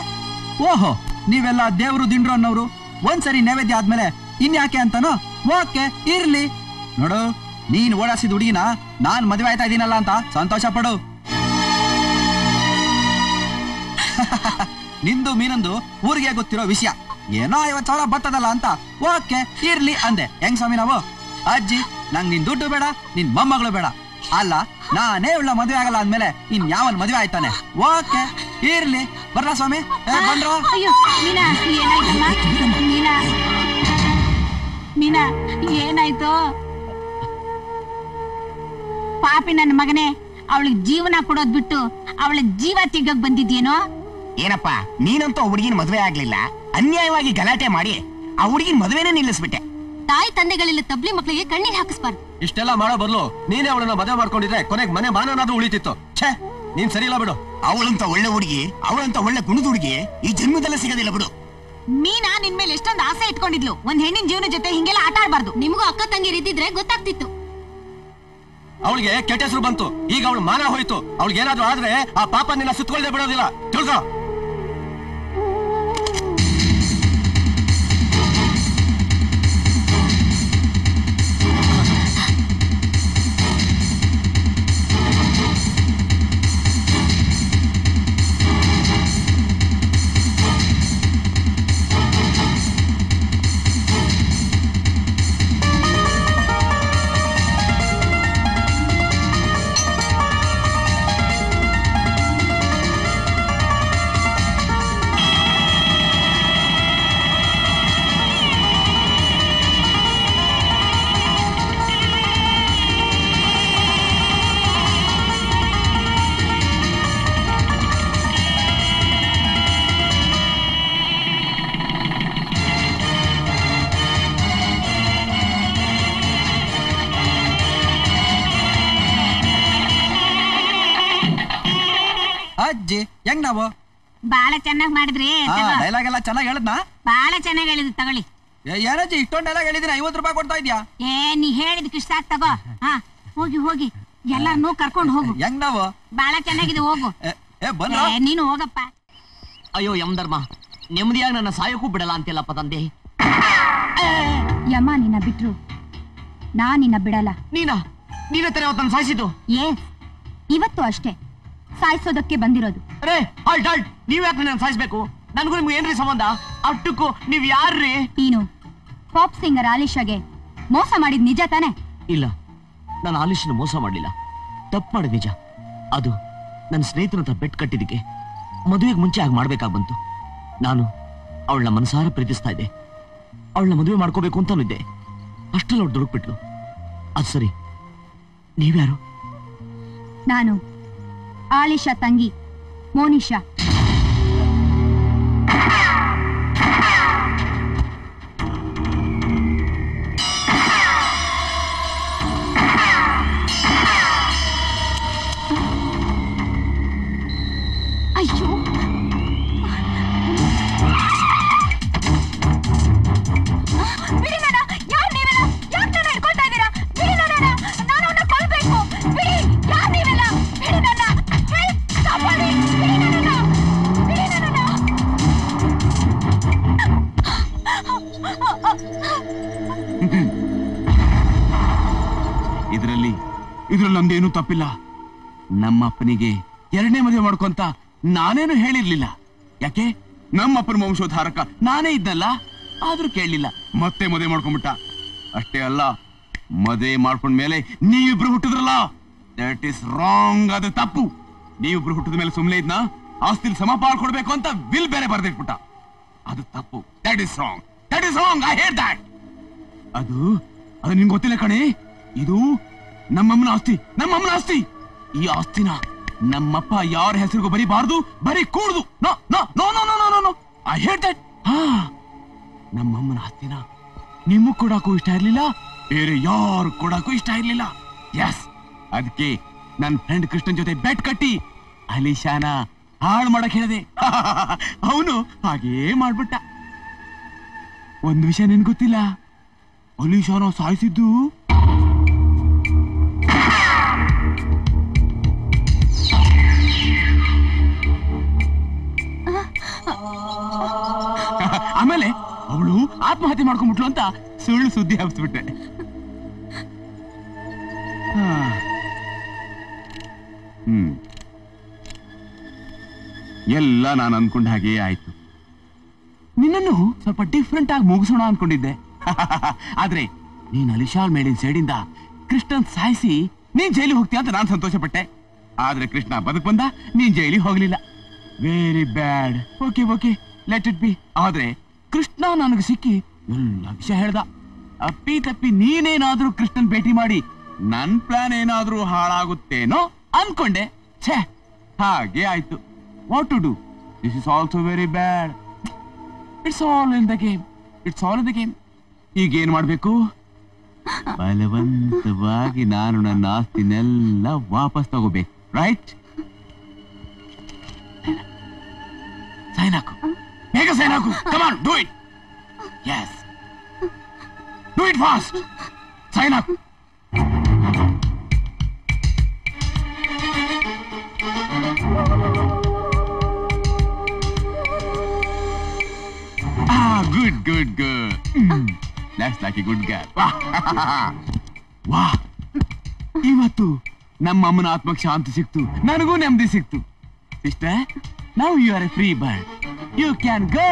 S9: ಓಹೋ, ನೀವೆಲ್ಲ ದೇವ್ರು ದಿಂಡ್ರು ಅನ್ನೋರು. ಒಂದ್ಸರಿ ನೈವೇದ್ಯ ಆದ್ಮೇಲೆ ಇನ್ಯಾಕೆ ಅಂತಾನೋ? ಓಕೆ ಇರ್ಲಿ. ನೋಡು, ನೀನ್ ಓಡಾಸಿದ ಹುಡುಗಿನ ನಾನ್ ಮದುವೆ ಆಯ್ತಾ ಇದೀನಲ್ಲ ಅಂತ ಸಂತೋಷ ಪಡು. ನಿಂದು ಮೀನಂದು ಊರಿಗೆ ಗೊತ್ತಿರೋ ವಿಷಯ. ಏನೋ 50,000 ಬರ್ತದಲ್ಲ ಅಂತ ಓಕೆ ಇರ್ಲಿ ಅಂದೆ. ಹೆಂಗ್ ಸ್ವಾಮಿ ನಾವು? ಅಜ್ಜಿ, ನಂಗ್ ನಿನ್ ದುಡ್ಡು ಬೇಡ, ನಿನ್ ಮೊಮ್ಮಗಳು ಬೇಡ. ಅಲ್ಲ, ನಾನೇ ಉಳ್ಳ ಮದುವೆ ಆಗಲ್ಲ ಅಂದ್ಮೇಲೆ ಇನ್ ಯಾವನ್ ಮದುವೆ ಆಯ್ತಾನೆ? ಓಕೆ ಇರ್ಲಿ, ಬರ್ಲಾ ಸ್ವಾಮಿ? ಬಂದ್ರ
S6: ಮೀನಾ, ಏನಾಯ್ತು? ಪಾಪಿ ನನ್ನ ಮಗನೇ, ಅವಳಿಗೆ ಜೀವನ ಕೊಡೋದ್ ಬಿಟ್ಟು ಅವಳ ಜೀವ ತೆಗಕ್ ಬಂದಿದ್ಯೇನೋ?
S11: ಏನಪ್ಪ, ನೀನಂತೂ ಆ ಹುಡುಗಿನ ಮದುವೆ ಆಗ್ಲಿಲ್ಲ, ಅನ್ಯಾಯವಾಗಿ ಗಲಾಟೆ ಮಾಡಿ ಆ ಹುಡುಗಿನ ಮದುವೆನೇ ನಿಲ್ಲಿಸ್ಬಿಟ್ಟೆ.
S10: ತಾಯಿ ತಂದೆಗಳಿಲ್ಲ ತಬ್ಲಿ ಮಕ್ಕಳಿಗೆ ಕಣ್ಣೀರ್ ಹಾಕಿಸ್ಬಾರ್ದು.
S5: ಇಷ್ಟೆಲ್ಲ ಮಾಡೋ ಬದಲು ನೀನೇ ಅವಳನ್ನ ಮದುವೆ ಮಾಡ್ಕೊಂಡಿದ್ರೆ ಕೊನೆಗೆ ಮನೆ ಮಾನನಾದ್ರೂ ಉಳಿತಿತ್ತು. ಛೇ, ನೀನ್ ಸರಿ ಇಲ್ಲ ಬಿಡು.
S11: ಅವಳಂತ ಒಳ್ಳೆ ಹುಡುಗಿ, ಅವಳಂತ ಒಳ್ಳೆ ಗುಣದ ಹುಡುಗಿ ಈ ಜನ್ಮದಲ್ಲೇ ಸಿಗೋದಿಲ್ಲ ಬಿಡು.
S6: ಮೀನಾ ನಿನ್ ಮೇಲೆ ಎಷ್ಟೊಂದು ಆಸೆ ಇಟ್ಕೊಂಡಿದ್ಲು. ಒಂದ್ ಹೆಣ್ಣಿನ ಜೀವನ ಜೊತೆ ಹಿಂಗೆಲ್ಲ ಆಟ ಆಡ್ಬಾರ್ದು.
S10: ನಿಮಗೂ ಅಕ್ಕ ತಂಗಿಯರ್ ಇದ್ದಿದ್ರೆ ಗೊತ್ತಾಗ್ತಿತ್ತು.
S5: ಅವಳಿಗೆ ಕೆಟ್ಟ ಹೆಸರು ಬಂತು, ಈಗ ಅವಳು ಮಾನ ಹೋಯ್ತು. ಅವಳಿಗೆ ಏನಾದ್ರೂ ಆದ್ರೆ ಆ ಪಾಪ ನಿನ್ನ ಸುತ್ತಕೊಳ್ಳದೆ ಬಿಡೋದಿಲ್ಲ, ತಿಳ್ಕೊ.
S9: ಅಜ್ಜಿ, ಹೆಂಗ್ ನಾವು?
S6: ಬಾಳ ಚೆನ್ನಾಗ್ ಮಾಡಿದ್ರಿ.
S9: ಡೈಲಾಗ್ ಎಲ್ಲ ಚೆನ್ನಾಗಿ ಹೇಳದ್ನಾ?
S6: ಬಾಳ ಚೆನ್ನಾಗ್ ಹೇಳಿದ್, ತಗೊಳ್ಳಿ.
S9: ಏನಜ್ಜಿ ಇಷ್ಟೊಂದು ಡೈಲಾಗ್ ಹೇಳಿದ್ರೆ 50 ರೂಪಾಯಿ ಕೊಡ್ತಾ ಇದ್ಯಾ?
S6: ನೀ ಹೇಳಿದಕ್ಕೆ ಇಷ್ಟ ಆಗ್ ತಗೋ. ಹೋಗಿ ಹೋಗಿ ಎಲ್ಲಾರನ್ನೂ ಕರ್ಕೊಂಡು ಹೋಗು.
S9: ಹೆಂಗ್ ನಾವು?
S6: ಬಾಳ ಚೆನ್ನಾಗಿದೆ, ಹೋಗು. ನೀನು ಹೋಗಪ್ಪ.
S3: ಅಯ್ಯೋ ಯಮಧರ್ಮ, ನೆಮ್ಮದಿಯಾಗಿ ನನ್ನ ಸಾಯಕ್ಕೂ ಬಿಡಲ್ಲ ಅಂತಿಲ್ಲಪ್ಪ ತಂದೆ.
S6: ಯಮ ನಿನ್ನ ಬಿಟ್ರು ನಾ ನಿನ್ನ ಬಿಡಲ್ಲ.
S3: ನೀನೇ ತರ ಅವತ್ತು ಸಾಯಿಸಿದ್ದು?
S6: ಇವತ್ತು ಅಷ್ಟೇ ಸಾಯಿಸೋದಕ್ಕೆ ಬಂದಿರೋದು.
S3: ನೀವ್ ಯಾಕೆ ನನ್ನ ಸಾಯಿಸ್ಬೇಕು? ನನ್ಗೂ ನಿಮ್ಗೆ ಏನ್ರಿ ಸಂಬಂಧ? ಅಷ್ಟಕ್ಕೂ ನೀವ್ ಯಾರ್ರಿ?
S6: ನೀನು ಪಾಪ್ ಸಿಂಗರ್ ಆಲಿಶಾಗೆ ಮೋಸ ಮಾಡಿದ್ ನಿಜ ತಾನೆ?
S3: ಇಲ್ಲ, ನಾನು ಆಲಿಶನ ಮೋಸ ಮಾಡ್ಲಿಲ್ಲ. ತಪ್ಪು ಮಾಡಿದ್ ನಿಜ. ಅದು ನನ್ನ ಸ್ನೇಹಿತನ ಹತ್ರ ಬೆಟ್ ಕಟ್ಟಿದ್ದಕ್ಕೆ ಮದುವೆಗೆ ಮುಂಚೆ ಆಗಿ ಮಾಡ್ಬೇಕಾಗ್ ಬಂತು. ನಾನು ಅವಳನ್ನ ಮನಸಾರ ಪ್ರೀತಿಸ್ತಾ ಇದ್ದೆ, ಅವಳನ್ನ ಮದುವೆ ಮಾಡ್ಕೋಬೇಕು ಅಂತಾನಿದ್ದೆ. ಅಷ್ಟೆಲ್ಲ ಅವ್ಳು ದುಡುಕ್ಬಿಟ್ಲು. ಅದು ಸರಿ, ನೀವ್ಯಾರು?
S6: ನಾನು ಆಲಿಶಾ ತಂಗಿ ಮೋನಿಶಾ. ಅಯ್ಯೋ, ಬಿಡಿ ನನ್ನ. ಯಾರು ನೀವೆಲ್ಲ? ಯಾಕೆ ನನ್ನ ಹಿಡ್ಕೊಳ್ತಾ ಇದ್ದೀರಾ? ಬಿಡಿ ನನ್ನ, ನಾನು ಅವನ್ನ ಕೊಲ್ಬೇಕು. ಬಿಡಿ, ಯಾರು ನೀವೆಲ್ಲ? ಬಿಡಿ ನನ್ನ. ಕಾಪಾಡಿ, ಬಿಡಿ ನನ್ನ, ಬಿಡಿ ನನ್ನ.
S7: ಇದ್ರಲ್ಲಿ ನಮ್ದೇನು ತಪ್ಪಿಲ್ಲ. ನಮ್ಮಪ್ಪನಿಗೆ 2ನೇ ಮದುವೆ ಮಾಡ್ಕೊಂತ ನಾನೇನು ಹೇಳಿರ್ಲಿಲ್ಲ. ಯಾಕೆ? ನಮ್ಮಪ್ಪನ ವಂಶೋದ್ಧಾರಕ ನಾನೇ ಇದ್ನಲ್ಲ. ಆದ್ರೂ ಕೇಳಲಿಲ್ಲ, ಮತ್ತೆ ಮದುವೆ ಮಾಡ್ಕೊಂಡ್ಬಿಟ್ಟ. ಅಷ್ಟೇ ಅಲ್ಲ, ಮದುವೆ ಮಾಡ್ಕೊಂಡ್ಮೇಲೆ ನೀವಿಬ್ರು ಹುಟ್ಟಿದ್ರಲ್ಲ, ದಟ್ ಇಸ್ ರಾಂಗ್. ಅದು ತಪ್ಪು. ನೀವಿಬ್ರು ಹುಟ್ಟಿದ ಮೇಲೆ ಸುಮ್ಮನೆ ಇದ್ನ ಆಸ್ತಿಲ್ ಸಮಪಾಲ್ ಕೊಡ್ಬೇಕು ಅಂತ ವಿಲ್ ಬೇರೆ ಬರ್ದಿಟ್ಬಿಟ್ಟ. ಅದು ತಪ್ಪು. That is wrong, that is wrong. I hate that. ಅದು ನಿಂಗೆ ಗೊತ್ತಿಲ್ಲ ಕಣೆ. ಇದು ನಮ್ಮಮ್ಮನ ಆಸ್ತಿ. ಈ ಆಸ್ತಿನ ನಮ್ಮಪ್ಪ ಯಾರ ಹೆಸರಿಗೂ ಬರೀಬಾರ್ದು, ಬರೀ ಕೂಡುದು. No no no no no no no I hate that. ನಮ್ಮಮ್ಮನ ಆಸ್ತಿನ ನಿಮಗ್ ಕೊಡಾಕು ಇಷ್ಟ ಇರ್ಲಿಲ್ಲ, ಬೇರೆ ಯಾರು ಕೊಡಾಕು ಇಷ್ಟ ಇರ್ಲಿಲ್ಲ. ಎಸ್, ಅದಕ್ಕೆ ನನ್ ಫ್ರೆಂಡ್ ಕೃಷ್ಣನ್ ಜೊತೆ ಬೆಟ್ ಕಟ್ಟಿ ಅಲಿಶಾನ ಹಾಳು ಮಾಡಕ್ ಹೇಳಿದೆ. ಅವನು ಹಾಗೇ ಮಾಡ್ಬಿಟ್ಟ. ಒಂದು ವಿಷಯ ನಿನ್ ಗೊತ್ತಿಲ್ಲ, ಅಲಿಶಾನ ಸಾಯಿಸಿದ್ದು ಆಮೇಲೆ ಅವಳು ಆತ್ಮಹತ್ಯೆ ಮಾಡ್ಕೊಂಡ್ಬಿಟ್ಲು ಅಂತ ಸುಳ್ಳು ಸುದ್ದಿ ಹಬ್ಬಿಸ್ಬಿಟ್ಟೆ. ಎಲ್ಲ ನಾನು ಅನ್ಕೊಂಡ ಹಾಗೆ ಆಯ್ತು. ನಿನ್ನನ್ನು ಸ್ವಲ್ಪ ಡಿಫ್ರೆಂಟ್ ಆಗಿ ಮುಗಿಸೋಣ ಅನ್ಕೊಂಡಿದ್ದೆ. ಆದ್ರೆ ನೀನ್ ಅಲಿಶಾಲ್ ಮೇಲಿನ ಸೈಡಿಂದ ಕೃಷ್ಣನ್ ಸಾಯಿಸಿ ನೀನ್ ಜೈಲಿಗೆ ಹೋಗ್ತೀಯ ಅಂತ ನಾನ್ ಸಂತೋಷ ಪಟ್ಟೆ. ಆದ್ರೆ ಕೃಷ್ಣ ಬದುಕ್ ಬಂದ, ನೀನ್ ಜೈಲಿಗೆ ಹೋಗ್ಲಿಲ್ಲ. Very bad. Okay okay, let it be. ಆದ್ರೆ ಕೃಷ್ಣ ನನಗೆ ಸಿಕ್ಕಿ ಎಲ್ಲ ವಿಷಯ ಹೇಳ್ದ. ಅಪ್ಪಿ ತಪ್ಪಿ ನೀನೇನಾದ್ರೂ ಕೃಷ್ಣನ್ ಭೇಟಿ ಮಾಡಿ ನನ್ ಪ್ಲಾನ್ ಏನಾದ್ರೂ ಹಾಳಾಗುತ್ತೇನೋ ಅನ್ಕೊಂಡೆ. ಛೇ, ಹಾಗೆ ಆಯ್ತು. What to do? This is also very bad. It's all in the game. It's all in the game. ಈಗ ಏನ್ ಮಾಡ್ಬೇಕು? ಬಲವಂತವಾಗಿ ನಾನು ನನ್ನ ಆಸ್ತಿನೆಲ್ಲ ವಾಪಸ್ ತಗೋಬೇಕು. ರೈಟ್? ಸೈನ್ ಹಾಕು, ಬೇಗ ಸೈನ್ ಹಾಕು. Come on, do it. Yes, do it fast. Sign ಹಾಕು. Good, good, good. That's like a good girl. ವಾಹ್, ಇವತ್ತು ನಮ್ಮ ಅಮ್ಮನ ಆತ್ಮಕ್ಕೆ ಶಾಂತಿ ಸಿಕ್ತು, ನನಗೂ ನೆಮ್ಮದಿ ಸಿಕ್ತು. Sister, now you are a free bird. You can go,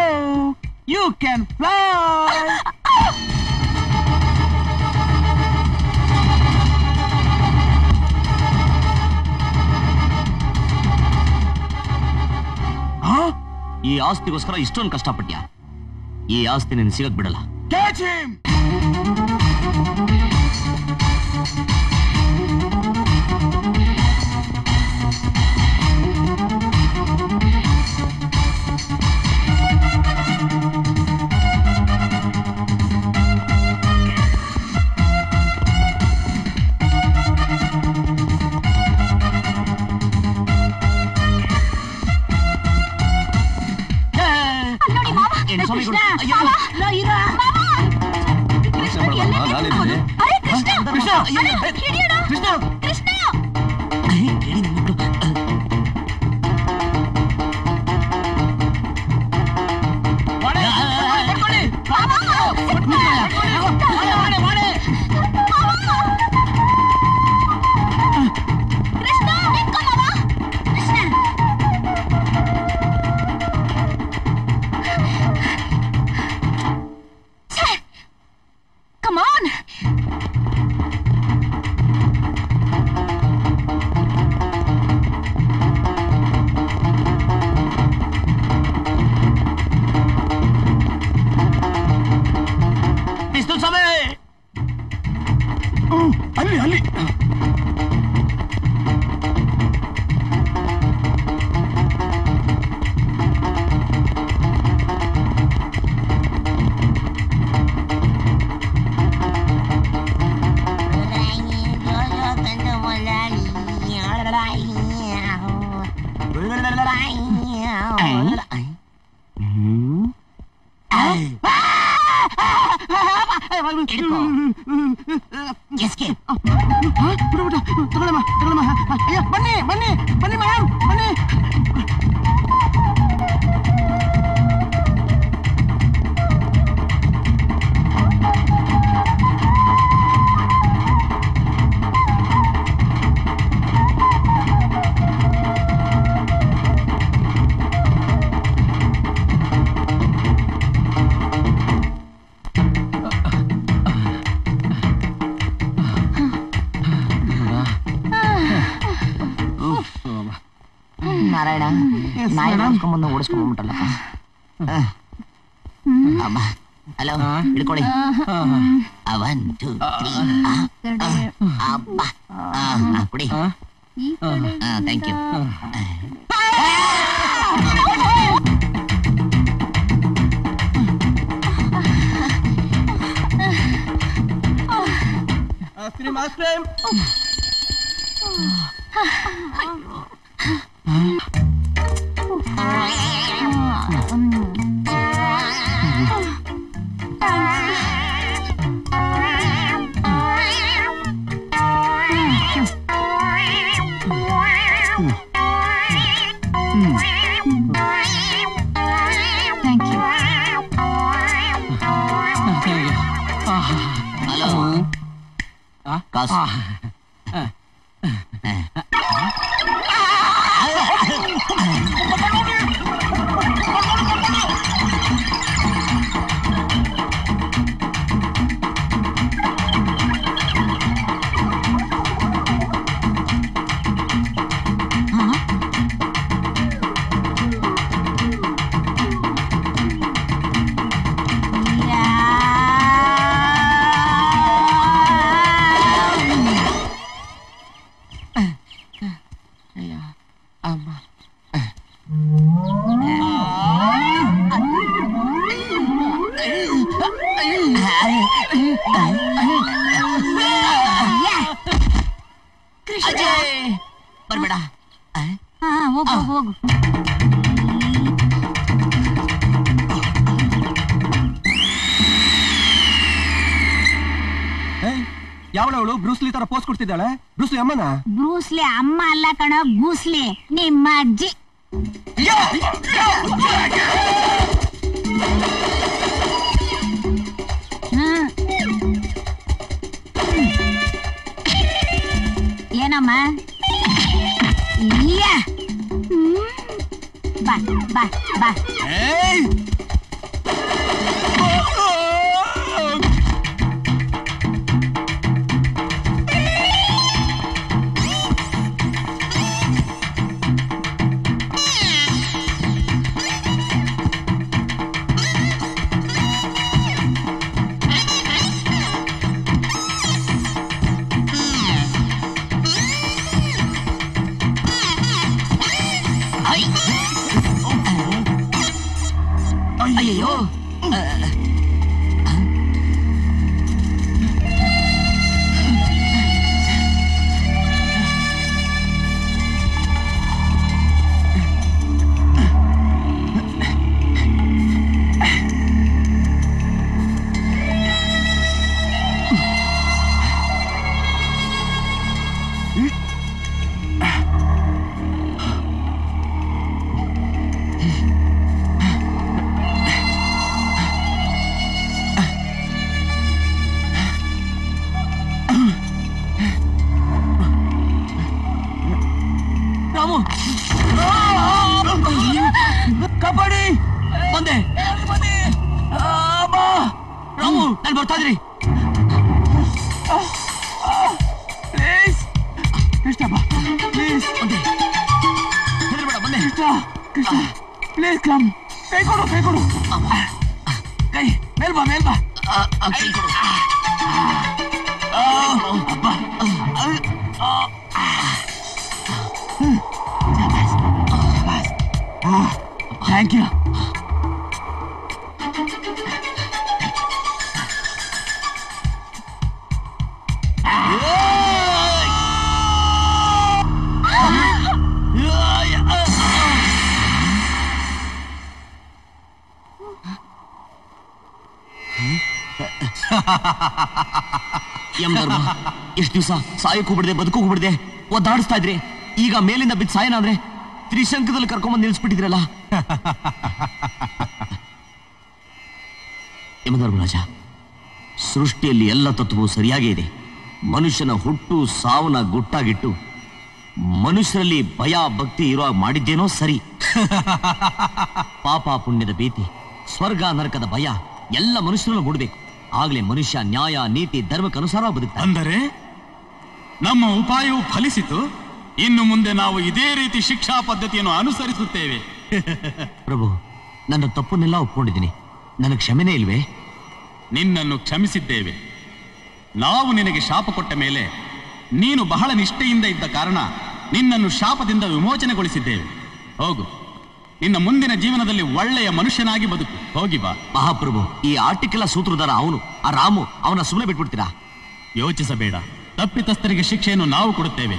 S7: you can fly.
S3: ಈ ಆಸ್ತಿಗೋಸ್ಕರ ಇಷ್ಟೊಂದು ಕಷ್ಟಪಟ್ಟ್ಯಾ? ಈ ಆಸ್ತಿ ನಿನ್ ಸಿಗಕ್ ಬಿಡಲ್ಲ.
S7: Catch him!
S11: ನಾರಾಯಣ, ನಾಯಿ ಓಡಿಸ್ಕೊಂಬಂದು ಓಡಿಸ್ಕೊಂಡ್ಬಿಟ್ಟಲ್ಲಪ್ಪ. ಅಮ್ಮ, ಹಲೋ, ಹಿಡ್ಕೊಳ್ಳಿ. 1 2 3 ಅಬ್ಬ, ಕುಡಿ. Thank you.
S3: ಕಾಸು. ಬರ್ಬೇಡ.
S6: ಹೋಗು ಹೋಗು.
S5: ಯಾವಳವಳು ಬ್ರೂಸ್ಲಿ ತರ ಪೋಸ್ ಕೊಡ್ತಿದ್ದಾಳೆ? ಬ್ರೂಸ್ಲಿ ಅಮ್ಮನ?
S6: ಬ್ರೂಸ್ಲಿ ಅಮ್ಮ ಅಲ್ಲ ಕಣೋ, ಗೂಸ್ಲಿ ನಿಮ್ಮ ಅಜ್ಜಿ. ಏನಮ್ಮ? ಬಾ ಬಾ ಬಾ.
S3: ಅಯ್ಯೋ, ಕಬಡ್ಡಿ ಬಂದೆ. ರಾಮು, ನಾನು ಬರ್ತಾ ಇದ್ರಿ. ಪ್ಲೀಸ್ ಕೃಷ್ಣ ಬಾ, ಪ್ಲೀಸ್ ಬಂದೆ. ಹೆದರ್ಬೇಡ, ಬಂದೆ. Krishna please come. ಕೈ ಕೊಡು, ಕೈ ಕೊಡು. ಕೈ ಮೇಲ್ ಬಾ, ಮೇಲ್ ಬಾ. ಕೈ ಕೊಡು. Thank you. ಯಮಧರ್ಮ, ಎಷ್ಟು ದಿವಸ ಸಾಯಕ್ಕೂ ಬಿಡದೆ ಬದುಕೋಗೂ ಬಿಡದೆ ಒದ್ದಾಡಿಸ್ತಾ ಇದ್ರಿ. ಈಗ ಮೇಲಿಂದ ಬಿದ್ದು ಸಾಯನ ಅಂದ್ರೆ ತ್ರಿಶಂಕದಲ್ಲಿ ಕರ್ಕೊಂಡ್ಬಂದು ನಿಲ್ಸ್ಬಿಟ್ಟಿದ್ರಲ್ಲ. ಯಮಧರ್ಮರಾಜ, ಸೃಷ್ಟಿಯಲ್ಲಿ ಎಲ್ಲ ತತ್ವವು ಸರಿಯಾಗೇ ಇದೆ. ಮನುಷ್ಯನ ಹುಟ್ಟು ಸಾವನ್ನ ಗುಟ್ಟಾಗಿಟ್ಟು ಮನುಷ್ಯರಲ್ಲಿ ಭಯ ಭಕ್ತಿ ಇರೋ ಮಾಡಿದ್ದೇನೋ ಸರಿ. ಪಾಪ ಪುಣ್ಯದ ಭೀತಿ, ಸ್ವರ್ಗ ನರಕದ ಭಯ ಎಲ್ಲ ಮನುಷ್ಯರನ್ನು ಮೂಡಬೇಕು. ಆಗ್ಲೇ ಮನುಷ್ಯ ನ್ಯಾಯ ನೀತಿ ಧರ್ಮಕ್ಕನುಸಾರ ಬದುಕ್ತಾನೆ.
S2: ಅಂದರೆ ನಮ್ಮ ಉಪಾಯವು ಫಲಿಸಿತು. ಇನ್ನು ಮುಂದೆ ನಾವು ಇದೇ ರೀತಿ ಶಿಕ್ಷಾ ಪದ್ಧತಿಯನ್ನು ಅನುಸರಿಸುತ್ತೇವೆ.
S3: ಪ್ರಭು, ನನ್ನ ತಪ್ಪನ್ನೆಲ್ಲ ಒಪ್ಕೊಂಡಿದ್ದೀನಿ. ನನಗೆ ಕ್ಷಮೆನೇ ಇಲ್ವೇ?
S2: ನಿನ್ನನ್ನು ಕ್ಷಮಿಸಿದ್ದೇವೆ. ನಾವು ನಿನಗೆ ಶಾಪ ಕೊಟ್ಟ ಮೇಲೆ ನೀನು ಬಹಳ ನಿಷ್ಠೆಯಿಂದ ಇದ್ದ ಕಾರಣ ನಿನ್ನನ್ನು ಶಾಪದಿಂದ ವಿಮೋಚನೆಗೊಳಿಸಿದ್ದೇವೆ. ಹೋಗು, ನಿನ್ನ ಮುಂದಿನ ಜೀವನದಲ್ಲಿ ಒಳ್ಳೆಯ ಮನುಷ್ಯನಾಗಿ ಬದುಕು. ಹೋಗಿ ಬಾ.
S3: ಮಹಾಪ್ರಭು, ಈ ಆರ್ಟಿಕ್ಕೆಲ್ಲ ಸೂತ್ರಧಾರ ಅವನು, ಆ ರಾಮು. ಅವನ ಸುಮ್ಮನೆ ಬಿಟ್ಬಿಡ್ತೀರಾ?
S2: ಯೋಚಿಸಬೇಡ, ತಪ್ಪಿತಸ್ಥರಿಗೆ ಶಿಕ್ಷೆಯನ್ನು ನಾವು ಕೊಡುತ್ತೇವೆ.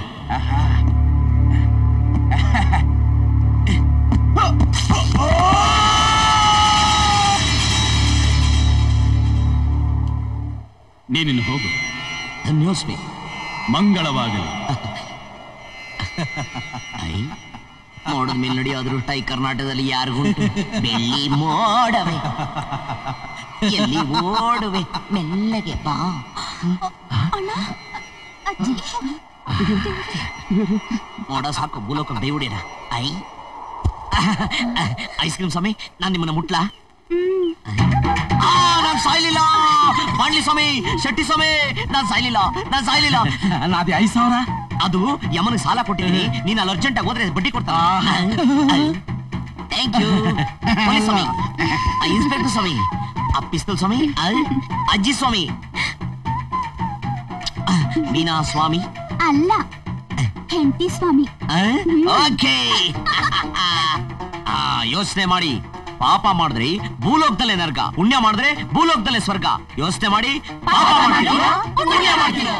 S2: ನೀನಿನ್ನು ಹೋಗು.
S3: ಧನ್ಯೋಸ್ಮಿ.
S2: ಮಂಗಳವಾಗಲಿ.
S3: ಮೋಡದ ಮೇಲೆ ನಡೆಯೋ ಅದೃಷ್ಟ ಈ ಕರ್ನಾಟಕದಲ್ಲಿ ಯಾರಿಗುಂಟು? ಬೆಳ್ಳಿ ಮೋಡವೆ ಎಲ್ಲಿ ಓಡುವೆ, ಮೆಲ್ಲಗೆ ಬಾ. ಮೋಡ ಸಾಕು, ಭೂಲೋಕ ದೈವಡೇನ. ಐಸ್ ಕ್ರೀಮ್ ಸ್ವಾಮಿ, ನಾನು ನಿಮ್ಮನ್ನ ಮುಟ್ಲಾ? ನಾನ್ ಸಾಯ್ಲಿಲ್ಲ. ಮಾಡ್ಲಿ ಸ್ವಾಮಿ, ಶೆಟ್ಟಿ ಸ್ವಾಮಿ, ನಾನ್ ಸಾಯ್ಲಿಲ್ಲ, ನಾನ್ ಸಾಯ್ಲಿಲ್ಲ.
S9: ಅದೇ 5,000
S3: ಅದು ಯಮನಿಗೆ ಸಾಲ ಕೊಟ್ಟಿದ್ದೀನಿ. ನೀನು ಅಲ್ಲಿ ಅರ್ಜೆಂಟ್ ಆಗಿ ಹೋದ್ರೆ ಬಡ್ಡಿ ಕೊಡ್ತಾ. Thank you. ಸ್ವಾಮಿ, ಇನ್ಸ್ಪೆಕ್ಟರ್ ಸ್ವಾಮಿ, ಆ ಪಿಸ್ತೂಲ್ ಸ್ವಾಮಿ, ಅಜ್ಜಿ ಸ್ವಾಮಿ, ಮೀನಾ ಸ್ವಾಮಿ
S10: ಅಲ್ಲ, ಹೆಂಡತಿ ಸ್ವಾಮಿ.
S3: ಓಕೆ. ಯೋಚನೆ ಮಾಡಿ. ಪಾಪ ಮಾಡಿದ್ರಿ ಭೂಲೋಕದಲ್ಲೇ ನರಕ, ಪುಣ್ಯ ಮಾಡಿದ್ರೆ ಭೂಲೋಕದಲ್ಲೇ ಸ್ವರ್ಗ. ಯೋಚನೆ ಮಾಡಿ. ಪಾಪ ಮಾಡ್ತೀರೋ ಪುಣ್ಯ ಮಾಡ್ತೀರೋ?